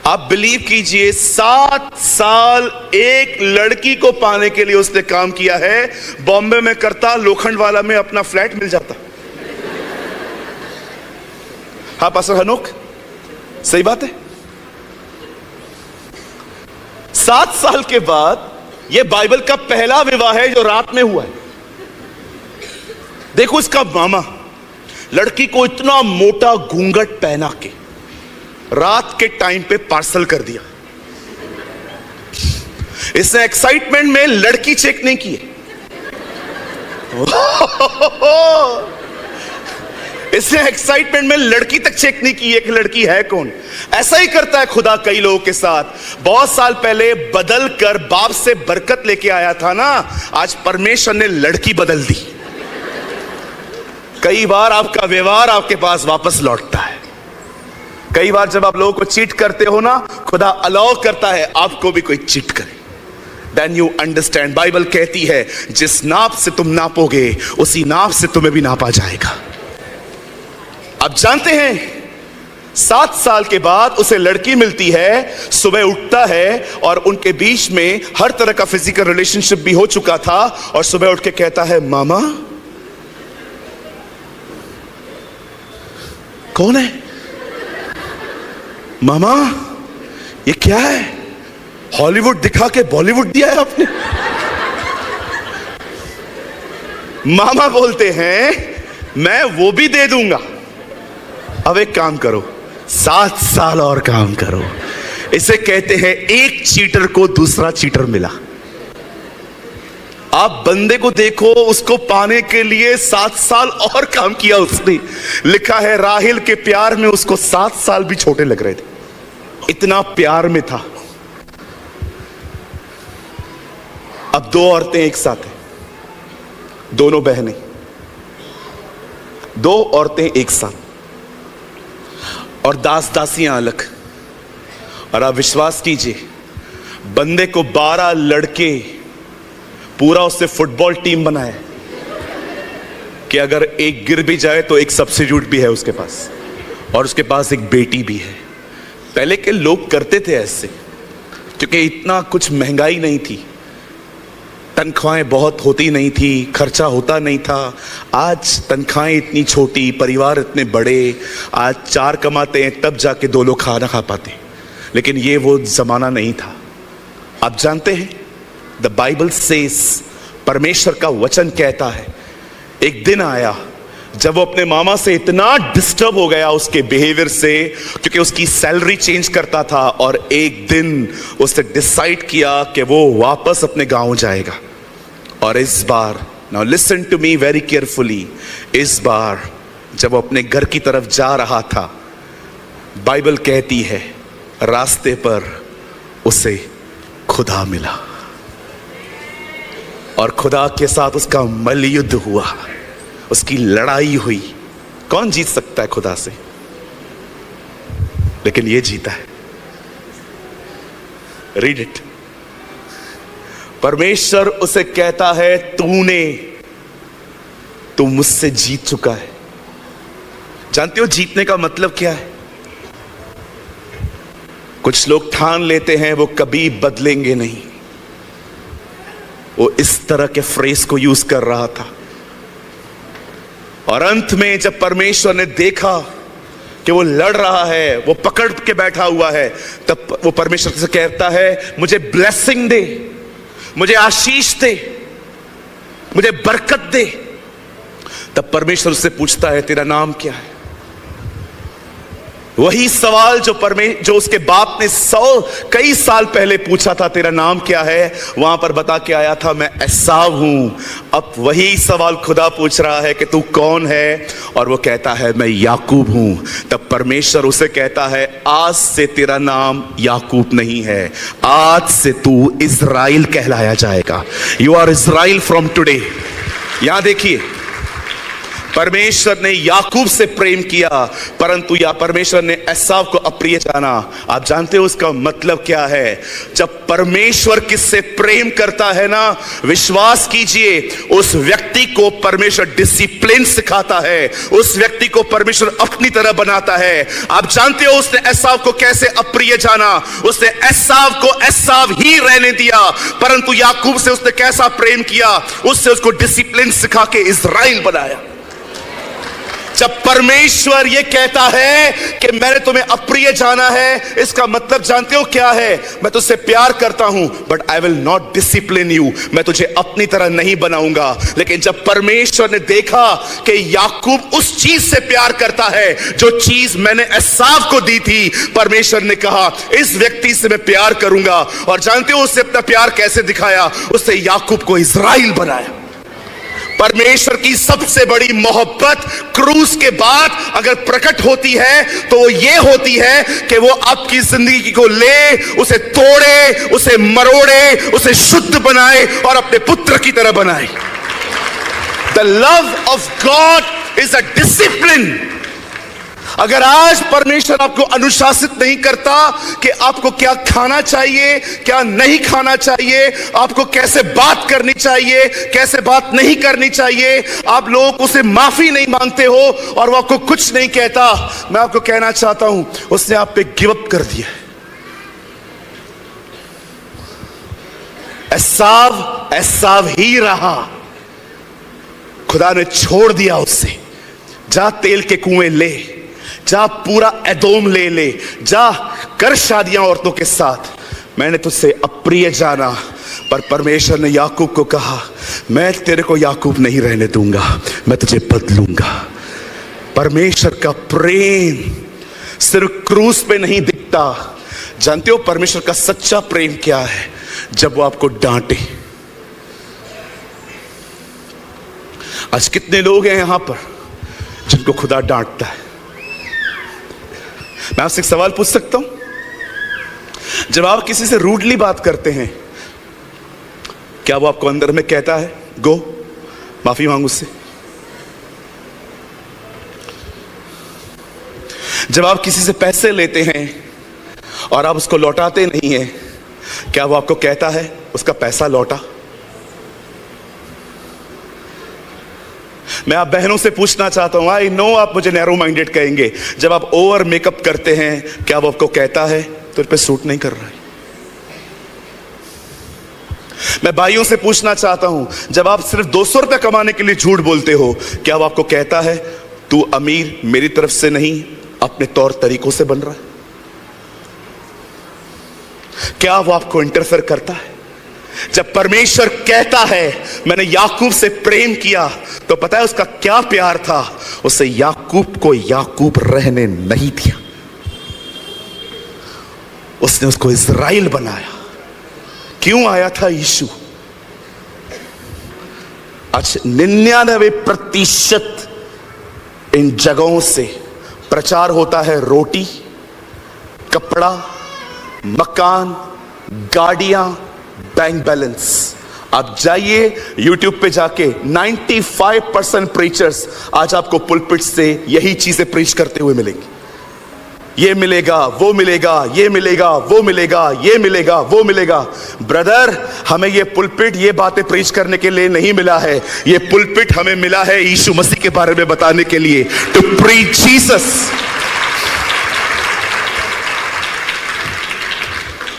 आप बिलीव कीजिए, 7 साल एक लड़की को पाने के लिए उसने काम किया है। बॉम्बे में करता, लोखंड वाला में अपना फ्लैट मिल जाता। हाँ पास्टर हनोक, सही बात है। 7 साल के बाद यह बाइबल का पहला विवाह है जो रात में हुआ है। देखो इसका मामा लड़की को इतना मोटा घूंघट पहना के रात के टाइम पे पार्सल कर दिया। इसने एक्साइटमेंट में लड़की चेक नहीं की है। इसने एक्साइटमेंट में लड़की तक चेक नहीं की है कि लड़की है कौन। ऐसा ही करता है खुदा कई लोगों के साथ। बहुत साल पहले बदल कर बाप से बरकत लेके आया था ना, आज परमेश्वर ने लड़की बदल दी। कई बार आपका व्यवहार आपके पास वापस लौटता है। कई बार जब आप लोगों को चीट करते हो ना, खुदा अलाउ करता है आपको भी कोई चीट करे। Then you understand. बाइबल कहती है, जिस नाप से तुम नापोगे उसी नाप से तुम्हें भी नापा जाएगा। अब जानते हैं 7 साल के बाद उसे लड़की मिलती है। सुबह उठता है और उनके बीच में हर तरह का फिजिकल रिलेशनशिप भी हो चुका था। और सुबह उठ के कहता है, मामा कौन है? मामा ये क्या है? हॉलीवुड दिखा के बॉलीवुड दिया है आपने। मामा बोलते हैं, मैं वो भी दे दूंगा। अब एक काम करो, 7 साल और काम करो। इसे कहते हैं एक चीटर को दूसरा चीटर मिला। आप बंदे को देखो, उसको पाने के लिए 7 साल और काम किया उसने। लिखा है राहेल के प्यार में उसको 7 साल भी छोटे लग रहे थे, इतना प्यार में था। अब 2 औरतें एक साथ हैं, दोनों बहनें, 2 औरतें एक साथ और दास दासियां अलग। और आप विश्वास कीजिए, बंदे को 12 लड़के पूरा उससे फुटबॉल टीम बनाए कि अगर एक गिर भी जाए तो एक सब्स्टिट्यूट भी है उसके पास, और उसके पास एक बेटी भी है। पहले के लोग करते थे ऐसे, क्योंकि इतना कुछ महंगाई नहीं थी, तनख्वाहें बहुत होती नहीं थी, खर्चा होता नहीं था। आज तनख्वाहें इतनी छोटी, परिवार इतने बड़े, आज 4 कमाते हैं तब जाके 2 लोग खाना खा पाते हैं। लेकिन ये वो जमाना नहीं था। आप जानते हैं, द बाइबल सेज, परमेश्वर का वचन कहता है, एक दिन आया जब वो अपने मामा से इतना डिस्टर्ब हो गया उसके बिहेवियर से, क्योंकि उसकी सैलरी चेंज करता था। और एक दिन उसने डिसाइड किया कि वो वापस अपने गांव जाएगा। और इस बार, now listen to me very carefully, इस बार जब वो अपने घर की तरफ जा रहा था, बाइबल कहती है रास्ते पर उसे खुदा मिला और खुदा के साथ उसका मल्लयुद्ध हुआ, उसकी लड़ाई हुई। कौन जीत सकता है खुदा से? लेकिन ये जीता है। Read it. परमेश्वर उसे कहता है, तू मुझसे जीत चुका है। जानते हो जीतने का मतलब क्या है? कुछ लोग ठान लेते हैं वो कभी बदलेंगे नहीं। वो इस तरह के फ्रेज को यूज कर रहा था। और अंत में जब परमेश्वर ने देखा कि वो लड़ रहा है, वो पकड़ के बैठा हुआ है, तब वो परमेश्वर से कहता है मुझे ब्लेसिंग दे, मुझे आशीष दे, मुझे बरकत दे। तब परमेश्वर उससे पूछता है तेरा नाम क्या है? वही सवाल जो उसके बाप ने कई साल पहले पूछा था, तेरा नाम क्या है, वहां पर बता के आया था मैं एसाव हूं। अब वही सवाल खुदा पूछ रहा है कि तू कौन है, और वो कहता है मैं याकूब हूं। तब परमेश्वर उसे कहता है आज से तेरा नाम याकूब नहीं है, आज से तू इज़राइल कहलाया जाएगा। You are Israel from today. यहां देखिए, परमेश्वर ने याकूब से प्रेम किया, परंतु या परमेश्वर ने एसाव को अप्रिय जाना। आप जानते हो उसका मतलब क्या है? जब परमेश्वर किससे प्रेम करता है ना, विश्वास कीजिए उस व्यक्ति को परमेश्वर डिसिप्लिन सिखाता है, उस व्यक्ति को परमेश्वर अपनी तरह बनाता है। आप जानते हो उसने एसाव को कैसे अप्रिय जाना? उसने एसाव को एसाव ही रहने दिया, परंतु याकूब से उसने कैसा प्रेम किया? उससे उसको डिसिप्लिन सिखा के इज़राइल बनाया। जब परमेश्वर ये कहता है कि मैंने तुम्हें अप्रिय जाना है, इसका मतलब जानते हो क्या है? मैं तुझसे प्यार करता हूं but I will not discipline you, मैं तुझे अपनी तरह नहीं बनाऊंगा। लेकिन जब परमेश्वर ने देखा कि याकूब उस चीज से प्यार करता है जो चीज मैंने एसाव को दी थी, परमेश्वर ने कहा इस व्यक्ति से मैं प्यार करूंगा। और जानते हो उससे अपना प्यार कैसे दिखाया? उससे याकूब को इज़राइल बनाया। परमेश्वर की सबसे बड़ी मोहब्बत क्रूस के बाद अगर प्रकट होती है तो वो ये होती है कि वो आपकी जिंदगी को ले, उसे तोड़े, उसे मरोड़े, उसे शुद्ध बनाए और अपने पुत्र की तरह बनाए। The love of God is a discipline. अगर आज परमेश्वर आपको अनुशासित नहीं करता कि आपको क्या खाना चाहिए, क्या नहीं खाना चाहिए, आपको कैसे बात करनी चाहिए, कैसे बात नहीं करनी चाहिए, आप लोग उसे माफी नहीं मांगते हो और वो आपको कुछ नहीं कहता, मैं आपको कहना चाहता हूं उसने आप पे गिव अप कर दिया। एसाव एसाव ही रहा, खुदा ने छोड़ दिया उससे। जा तेल के कुएं ले, जा पूरा एदोम ले ले, जा कर शादियां औरतों के साथ। मैंने तुझसे अप्रिय जाना, पर परमेश्वर ने याकूब को कहा मैं तेरे को याकूब नहीं रहने दूंगा, मैं तुझे बदलूंगा। परमेश्वर का प्रेम सिर्फ क्रूस पे नहीं दिखता। जानते हो परमेश्वर का सच्चा प्रेम क्या है? जब वो आपको डांटे। आज कितने लोग हैं यहां पर जिनको खुदा डांटता है? मैं आपसे एक सवाल पूछ सकता हूं? जब आप किसी से रूडली बात करते हैं, क्या वो आपको अंदर में कहता है गो माफी मांग उससे? जब आप किसी से पैसे लेते हैं और आप उसको लौटाते नहीं हैं, क्या वो आपको कहता है उसका पैसा लौटा? मैं आप बहनों से पूछना चाहता हूं, आई नो आप मुझे नैरो माइंडेड कहेंगे, जब आप ओवर मेकअप करते हैं क्या वो आपको कहता है तुझ पे सूट नहीं कर रहा है? मैं भाइयों से पूछना चाहता हूं, जब आप सिर्फ 200 रुपए कमाने के लिए झूठ बोलते हो, क्या वो आपको कहता है तू अमीर मेरी तरफ से नहीं अपने तौर तरीकों से बन रहा है? क्या वो आपको इंटरफेयर करता है? जब परमेश्वर कहता है मैंने याकूब से प्रेम किया, तो पता है उसका क्या प्यार था? उसे याकूब को याकूब रहने नहीं दिया, उसने उसको इज़राइल बनाया। क्यों आया था यीशु? आज 99% इन जगहों से प्रचार होता है रोटी, कपड़ा, मकान, गाड़ियां, बैंक बैलेंस। आप जाइए YouTube पे जाके 95% प्रीचर्स आज आपको पुलपिट से यही चीजें प्रीच करते हुए मिलेंगे। ये मिलेगा, वो मिलेगा, ये मिलेगा, वो मिलेगा, ये मिलेगा, वो मिलेगा। ब्रदर, हमें ये पुलपिट ये बातें प्रीच करने के लिए नहीं मिला है। ये पुलपिट हमें मिला है यीशु मसीह के बारे में बताने के लिए, टू प्रीच जीसस।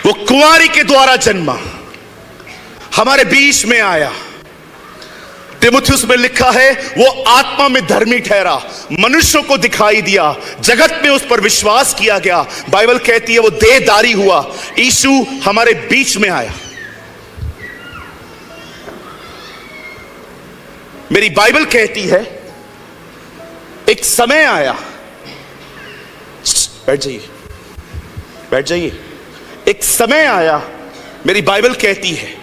वो कुंवारी के द्वारा जन्मा, हमारे बीच में आया, तीमुथियुस में लिखा है, वो आत्मा में धर्मी ठहरा, मनुष्यों को दिखाई दिया, जगत में उस पर विश्वास किया गया। बाइबल कहती है वो देहधारी हुआ, यीशु हमारे बीच में आया। मेरी बाइबल कहती है एक समय आया, बैठ जाइए, बैठ जाइए। एक समय आया, मेरी बाइबल कहती है,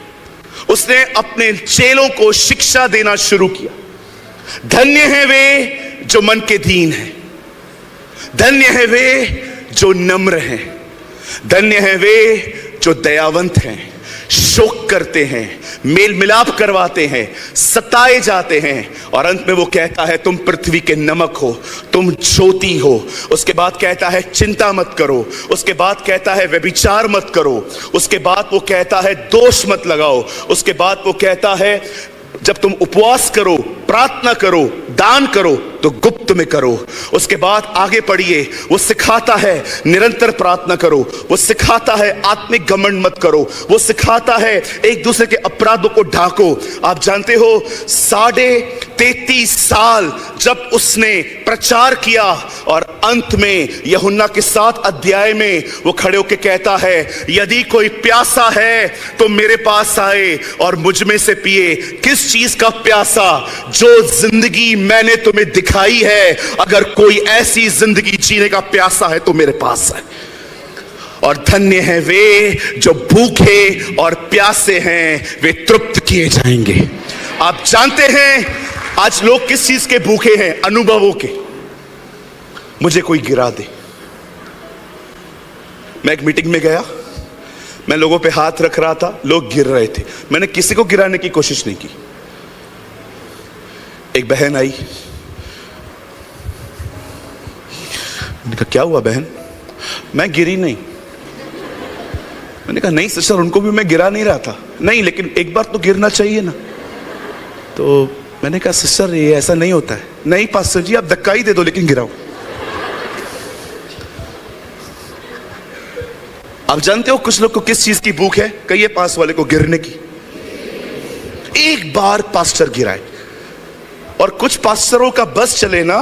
उसने अपने चेलों को शिक्षा देना शुरू किया। धन्य है वे जो मन के दीन हैं, धन्य है वे जो नम्र हैं, धन्य है वे जो दयावंत हैं, शोक करते हैं, मेल मिलाप करवाते हैं, सताए जाते हैं। और अंत में वो कहता है तुम पृथ्वी के नमक हो, तुम ज्योति हो। उसके बाद कहता है चिंता मत करो, उसके बाद कहता है व्यभिचार मत करो, उसके बाद वो कहता है दोष मत लगाओ, उसके बाद वो कहता है जब तुम उपवास करो, प्रार्थना करो, दान करो तो गुप्त में करो। उसके बाद आगे पढ़िए, वो सिखाता है निरंतर प्रार्थना करो, वो सिखाता है आत्मिक घमंड मत करो, वो सिखाता है एक दूसरे के अपराधों को ढाको। आप जानते हो 33.5 साल जब उसने प्रचार किया, और अंत में यूहन्ना के 7 अध्याय में वो खड़े होकर कहता है यदि कोई प्यासा है तो मेरे पास आए और मुझ में से पिए। किस चीज का प्यासा? जो जिंदगी मैंने तुम्हें दिखाई है। अगर कोई ऐसी जिंदगी जीने का प्यासा है तो मेरे पास है। और धन्य है वे जो भूखे और प्यासे हैं, वे तृप्त किए जाएंगे। आप जानते हैं आज लोग किस चीज के भूखे हैं? अनुभवों के। मुझे कोई गिरा दे। मैं एक मीटिंग में गया, मैं लोगों पे हाथ रख रहा था, लोग गिर रहे थे, मैंने किसी को गिराने की कोशिश नहीं की। एक बहन आई, मैंने कहा क्या हुआ बहन? मैं गिरी नहीं। मैंने कहा नहीं सिस्टर, उनको भी मैं गिरा नहीं रहा था। नहीं, लेकिन एक बार तो गिरना चाहिए ना। तो मैंने कहा सिस्टर ये ऐसा नहीं होता है। नहीं पास्टर जी आप धक्का ही दे दो लेकिन गिराओ। आप जानते हो कुछ लोग को किस चीज की भूख है? कहिए पास वाले को गिरने की। एक बार पास्टर गिराए। और कुछ पास्टरों का बस चले ना,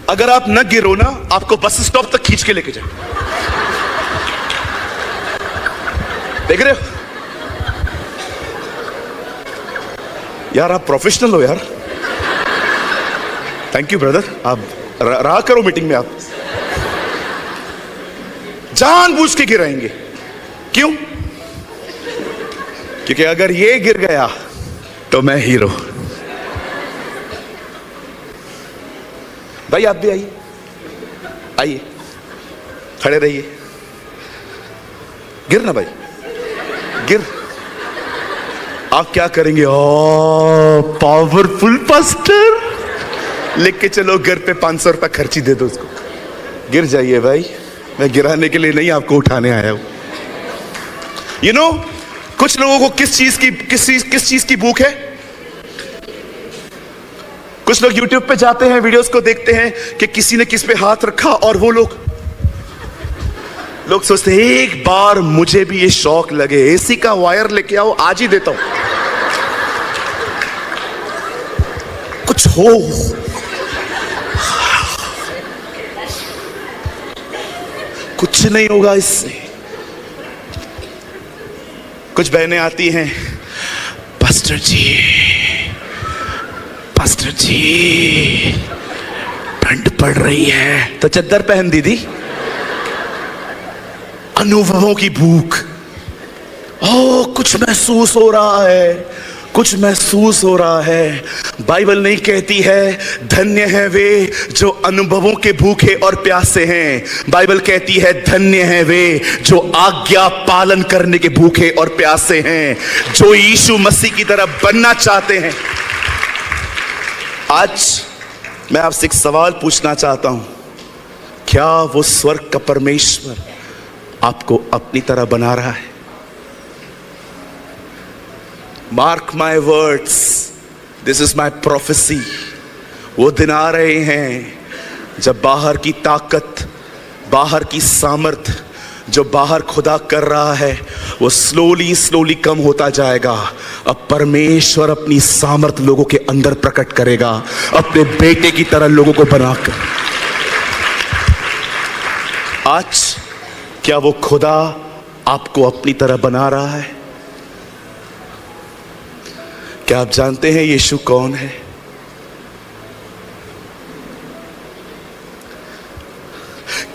अगर आप न गिरो ना, आपको बस स्टॉप तक खींच के लेके जाए। देख रहे हो यार, आप प्रोफेशनल हो यार। थैंक यू ब्रदर, आप रहा करो मीटिंग में। आप जानबूझ के गिराएंगे। क्यों? क्योंकि अगर ये गिर गया तो मैं हीरो। भाई आप भी आइए, आइए, खड़े रहिए। गिर ना भाई, गिर। आप क्या करेंगे? ओ पावरफुल पास्टर, लिख के चलो घर पे 500 रुपया खर्ची दे दो उसको। गिर जाइए भाई, मैं गिराने के लिए नहीं आपको उठाने आया हूं। यू नो, कुछ लोगों को किस चीज की भूख है? कुछ लोग YouTube पे जाते हैं, वीडियोस को देखते हैं कि किसी ने किस पे हाथ रखा, और वो लोग सोचते हैं एक बार मुझे भी ये शौक लगे, एसी का वायर लेके आओ, आज ही देता हूं। कुछ हो, कुछ नहीं होगा इससे। कुछ बहनें आती हैं, पास्टर जी ठंड पड़ रही है, तो चद्दर पहन दीदी। अनुभवों की भूख। ओ कुछ महसूस हो रहा है, कुछ महसूस हो रहा है। बाइबल नहीं कहती है धन्य है वे जो अनुभवों के भूखे और प्यासे हैं। बाइबल कहती है धन्य है वे जो आज्ञा पालन करने के भूखे और प्यासे हैं, जो यीशु मसीह की तरह बनना चाहते हैं। आज मैं आपसे एक सवाल पूछना चाहता हूं, क्या वो स्वर्ग का परमेश्वर आपको अपनी तरह बना रहा है? Mark my words, this is my prophecy. वो दिन आ रहे हैं जब बाहर की ताकत, बाहर की सामर्थ, जो बाहर खुदा कर रहा है वो स्लोली स्लोली कम होता जाएगा। अब परमेश्वर अपनी सामर्थ लोगों के अंदर प्रकट करेगा, अपने बेटे की तरह लोगों को बनाकर। आज क्या वो खुदा आपको अपनी तरह बना रहा है? क्या आप जानते हैं यीशु कौन है?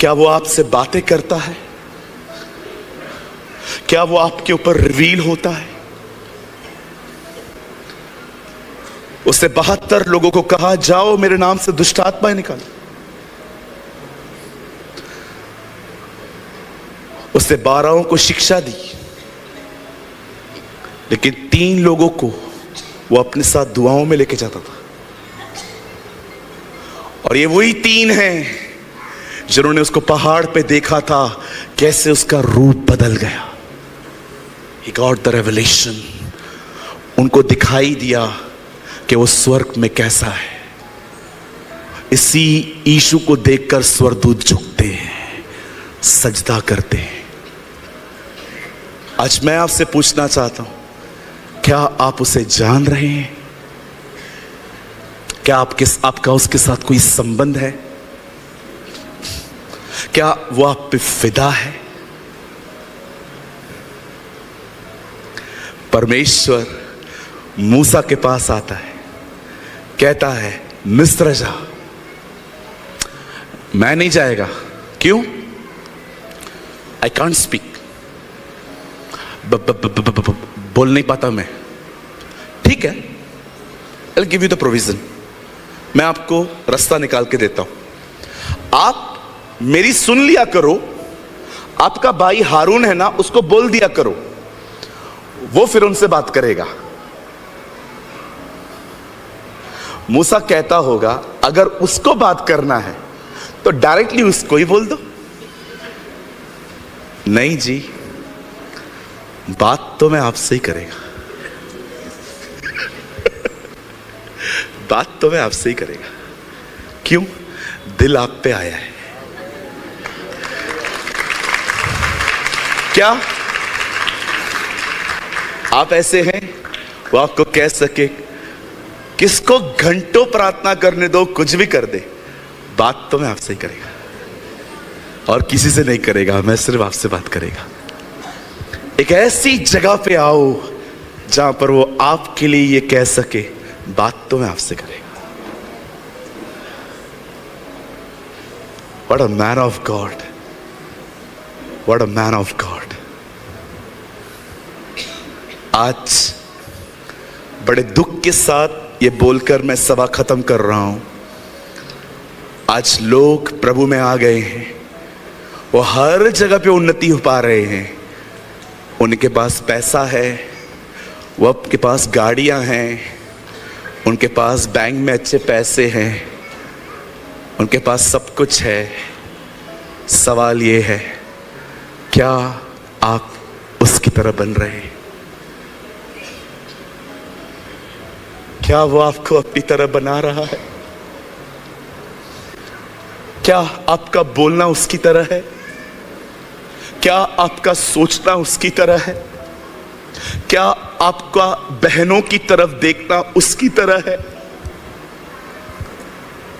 क्या वो आपसे बातें करता है? क्या वो आपके ऊपर रिवील होता है? उसने 72 लोगों को कहा जाओ मेरे नाम से दुष्ट आत्माएं निकालो। उसने 12 को शिक्षा दी, लेकिन 3 लोगों को वो अपने साथ दुआओं में लेके जाता था। और ये वही 3 हैं जिन्होंने उसको पहाड़ पे देखा था, कैसे उसका रूप बदल गया। He got the revelation। उनको दिखाई दिया कि वो स्वर्ग में कैसा है। इसी यीशु को देखकर स्वर्गदूत झुकते हैं, सजदा करते हैं। आज मैं आपसे पूछना चाहता हूं, क्या आप उसे जान रहे हैं? क्या आपका उसके साथ कोई संबंध है? क्या वो आप पे फिदा है? परमेश्वर मूसा के पास आता है, कहता है मिस्र जा। मैं नहीं जाएगा। क्यों? आई कांट स्पीक, बोल नहीं पाता मैं। ठीक है, I will give you the provision. मैं आपको रास्ता निकाल के देता हूं। आप मेरी सुन लिया करो। आपका भाई हारून है ना, उसको बोल दिया करो, वो फिर उनसे बात करेगा। मूसा कहता होगा अगर उसको बात करना है तो डायरेक्टली उसको ही बोल दो। नहीं जी, बात तो मैं आपसे ही करेगा। बात तो मैं आपसे ही करेगा। क्यों? दिल आप पे आया है। क्या आप ऐसे हैं वो आपको कह सके किसको घंटों प्रार्थना करने दो, कुछ भी कर दे, बात तो मैं आपसे ही करेगा और किसी से नहीं करेगा, मैं सिर्फ आपसे बात करेगा। एक ऐसी जगह पे आओ जहां पर वो आपके लिए ये कह सके बात तो मैं आपसे करेगा। What a man of God! What a man of God! आज बड़े दुख के साथ ये बोलकर मैं सभा खत्म कर रहा हूं। आज लोग प्रभु में आ गए हैं, वो हर जगह पे उन्नति हो पा रहे हैं। उनके पास पैसा है, वो आपके पास गाड़ियां हैं, उनके पास बैंक में अच्छे पैसे हैं, उनके पास सब कुछ है। सवाल ये है, क्या आप उसकी तरह बन रहे हैं? क्या वो आपको अपनी तरह बना रहा है? क्या आपका बोलना उसकी तरह है? क्या आपका सोचना उसकी तरह है? क्या आपका बहनों की तरफ देखना उसकी तरह है?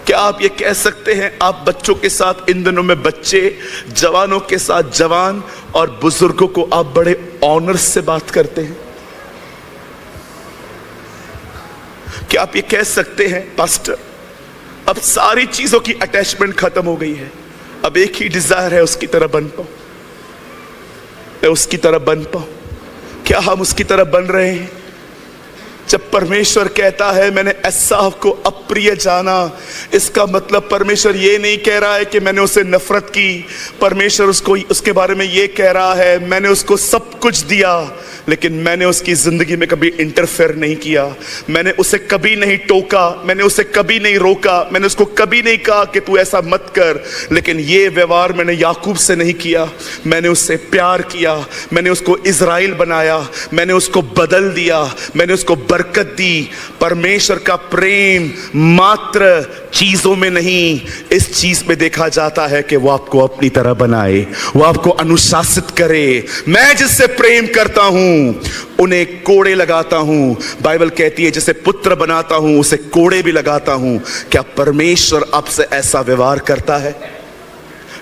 क्या आप ये कह सकते हैं आप बच्चों के साथ, इन दिनों में बच्चे जवानों के साथ जवान और बुजुर्गों को आप बड़े ऑनर से बात करते हैं? क्या आप ये कह सकते हैं पास्टर अब सारी चीजों की अटैचमेंट खत्म हो गई है, अब एक ही डिजायर है उसकी तरह बन पाऊं, मैं उसकी तरह बन पाऊं? क्या हम उसकी तरह बन रहे हैं? जब परमेश्वर कहता है मैंने एसाव को अप्रिय जाना, इसका मतलब परमेश्वर ये नहीं कह रहा है कि मैंने उसे नफरत की। परमेश्वर उसके बारे में ये कह रहा है मैंने उसको सब कुछ दिया, लेकिन मैंने उसकी जिंदगी में कभी इंटरफेयर नहीं किया, मैंने उसे कभी नहीं टोका, मैंने उसे कभी नहीं रोका, मैंने उसको कभी नहीं कहा कि तू ऐसा मत कर। लेकिन ये व्यवहार मैंने याकूब से नहीं किया, मैंने उससे प्यार किया, मैंने उसको इज़राइल बनाया, मैंने उसको बदल दिया, मैंने उसको बरकत दी। परमेश्वर का प्रेम मात्र चीजों में नहीं, इस चीज में देखा जाता है कि वो आपको अपनी तरह बनाए, वो आपको अनुशासित करे। मैं जिससे प्रेम करता हूं उन्हें कोड़े लगाता हूं। बाइबल कहती है जैसे पुत्र बनाता हूं उसे कोड़े भी लगाता हूं। क्या परमेश्वर आपसे ऐसा व्यवहार करता है?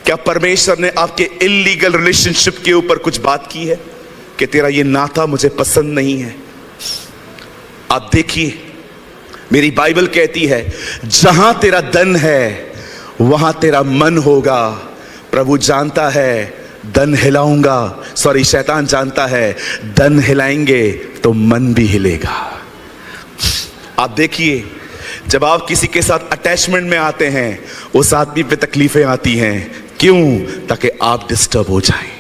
क्या परमेश्वर ने आपके इल्लीगल रिलेशनशिप के ऊपर कुछ बात की है कि तेरा ये नाता मुझे पसंद नहीं है? आप देखिए, मेरी बाइबल कहती है जहां तेरा धन है वहां तेरा मन होगा। प्रभु जानता है धन हिलाऊंगा, सॉरी शैतान जानता है धन हिलाएंगे तो मन भी हिलेगा। आप देखिए, जब आप किसी के साथ अटैचमेंट में आते हैं उस आदमी पे तकलीफें आती हैं। क्यों? ताकि आप डिस्टर्ब हो जाएं।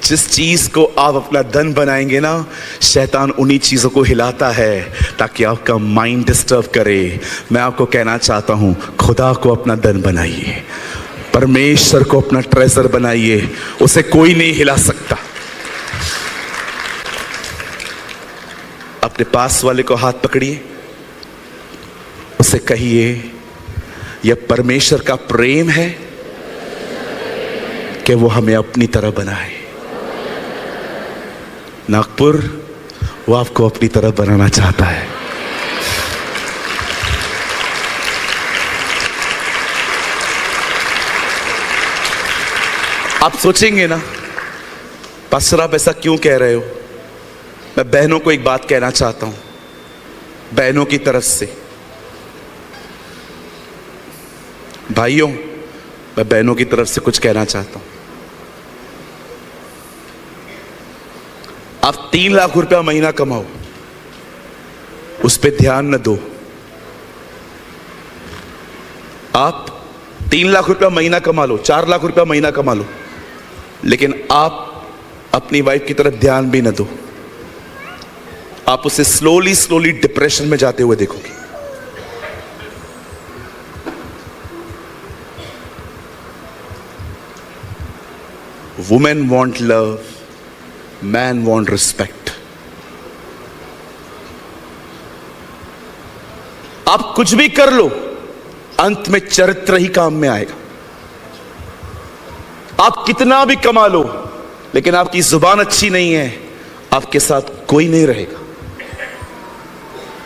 जिस चीज को आप अपना धन बनाएंगे ना, शैतान उन्हीं चीजों को हिलाता है ताकि आपका माइंड डिस्टर्ब करे। मैं आपको कहना चाहता हूं, खुदा को अपना धन बनाइए, परमेश्वर को अपना ट्रेजर बनाइए, उसे कोई नहीं हिला सकता। अपने पास वाले को हाथ पकड़िए, उसे कहिए यह परमेश्वर का प्रेम है कि वो हमें अपनी तरह बनाए। नागपुर, वो आपको अपनी तरह बनाना चाहता है। आप सोचेंगे ना, पास्टर आप ऐसा क्यों कह रहे हो? मैं बहनों को एक बात कहना चाहता हूं, बहनों की तरफ से। भाइयों, मैं बहनों की तरफ से कुछ कहना चाहता हूं। आप 3 लाख रुपया महीना कमाओ, उस पर ध्यान न दो। आप 3 लाख रुपया महीना कमा लो, 4 लाख रुपया महीना कमा लो, लेकिन आप अपनी वाइफ की तरफ ध्यान भी न दो। आप उसे स्लोली स्लोली डिप्रेशन में जाते हुए देखोगे। Women want love, man want respect. आप कुछ भी कर लो, अंत में चरित्र ही काम में आएगा। आप कितना भी कमा लो, लेकिन आपकी जुबान अच्छी नहीं है, आपके साथ कोई नहीं रहेगा।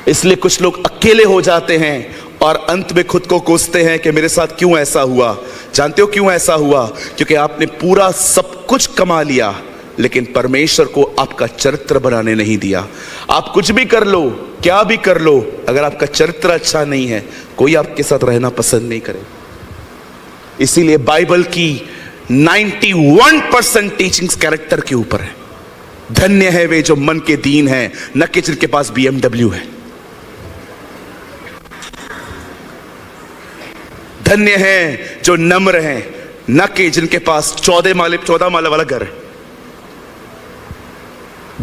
इसलिए कुछ लोग अकेले हो जाते हैं और अंत में खुद को कोसते हैं कि मेरे साथ क्यों ऐसा हुआ। जानते हो क्यों ऐसा हुआ? क्योंकि आपने पूरा सब कुछ कमा लिया, लेकिन परमेश्वर को आपका चरित्र बनाने नहीं दिया। आप कुछ भी कर लो, क्या भी कर लो, अगर आपका चरित्र अच्छा नहीं है, कोई आपके साथ रहना पसंद नहीं करे। इसीलिए बाइबल की 91% टीचिंग्स कैरेक्टर के ऊपर है। धन्य है वे जो मन के दीन हैं, न कि जिनके पास BMW है। धन्य है जो नम्र हैं, न कि जिनके पास 14 माले वाला घर है।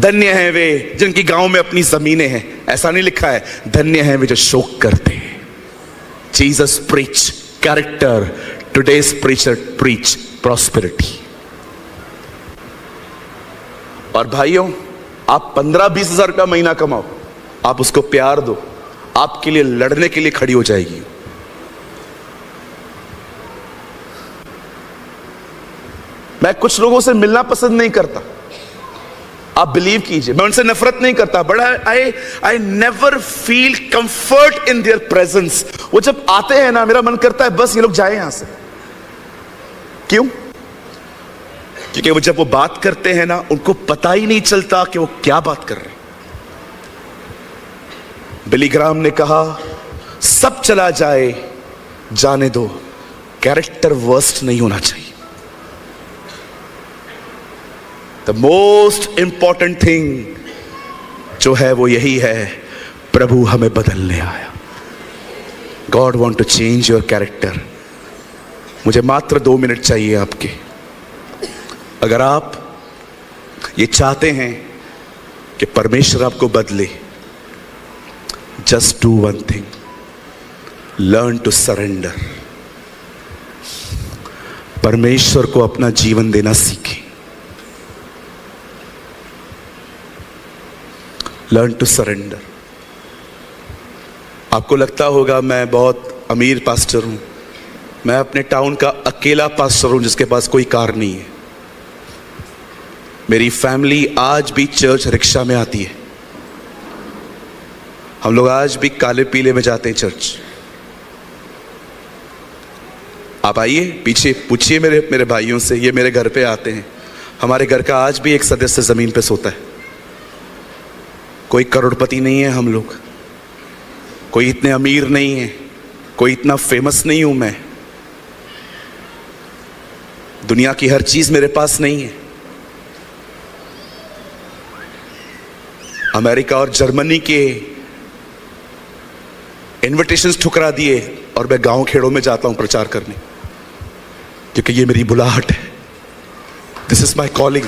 धन्य है वे जिनकी गांव में अपनी जमीनें हैं, ऐसा नहीं लिखा है। धन्य है वे जो शोक करते हैं। Jesus preach character, today's preacher preach prosperity. और भाइयों, आप 15-20 हजार रुपया महीना कमाओ, आप उसको प्यार दो, आपके लिए लड़ने के लिए खड़ी हो जाएगी। मैं कुछ लोगों से मिलना पसंद नहीं करता, आप बिलीव कीजिए, मैं उनसे नफरत नहीं करता, but I never feel comfort in their presence. वो जब आते हैं ना, मेरा मन करता है बस ये लोग जाए यहां से। क्यों? क्योंकि वो जब वो बात करते हैं ना, उनको पता ही नहीं चलता कि वो क्या बात कर रहे हैं। बिली ग्राम ने कहा, सब चला जाए जाने दो, कैरेक्टर वर्स्ट नहीं होना चाहिए। द मोस्ट इंपॉर्टेंट थिंग जो है वो यही है, प्रभु हमें बदलने आया। God want to change your character. मुझे मात्र 2 मिनट चाहिए आपके। अगर आप ये चाहते हैं कि परमेश्वर आपको बदले, just do one thing, learn to surrender. परमेश्वर को अपना जीवन देना सीखें। Learn to surrender. आपको लगता होगा मैं बहुत अमीर पास्टर हूं, मैं अपने टाउन का अकेला पास्टर हूं जिसके पास कोई कार नहीं है। मेरी फैमिली आज भी चर्च रिक्शा में आती है, हम लोग आज भी काले पीले में जाते हैं चर्च। आप आइए पीछे, पूछिए मेरे भाइयों से, ये मेरे घर पे आते हैं। हमारे घर का आज भी एक सदस्य जमीन पे सोता है। कोई करोड़पति नहीं है हम लोग, कोई इतने अमीर नहीं है, कोई इतना फेमस नहीं हूं मैं, दुनिया की हर चीज मेरे पास नहीं है। अमेरिका और जर्मनी के इनविटेशंस ठुकरा दिए और मैं गांव खेड़ों में जाता हूं प्रचार करने, क्योंकि ये मेरी बुलाहट है। This is my calling.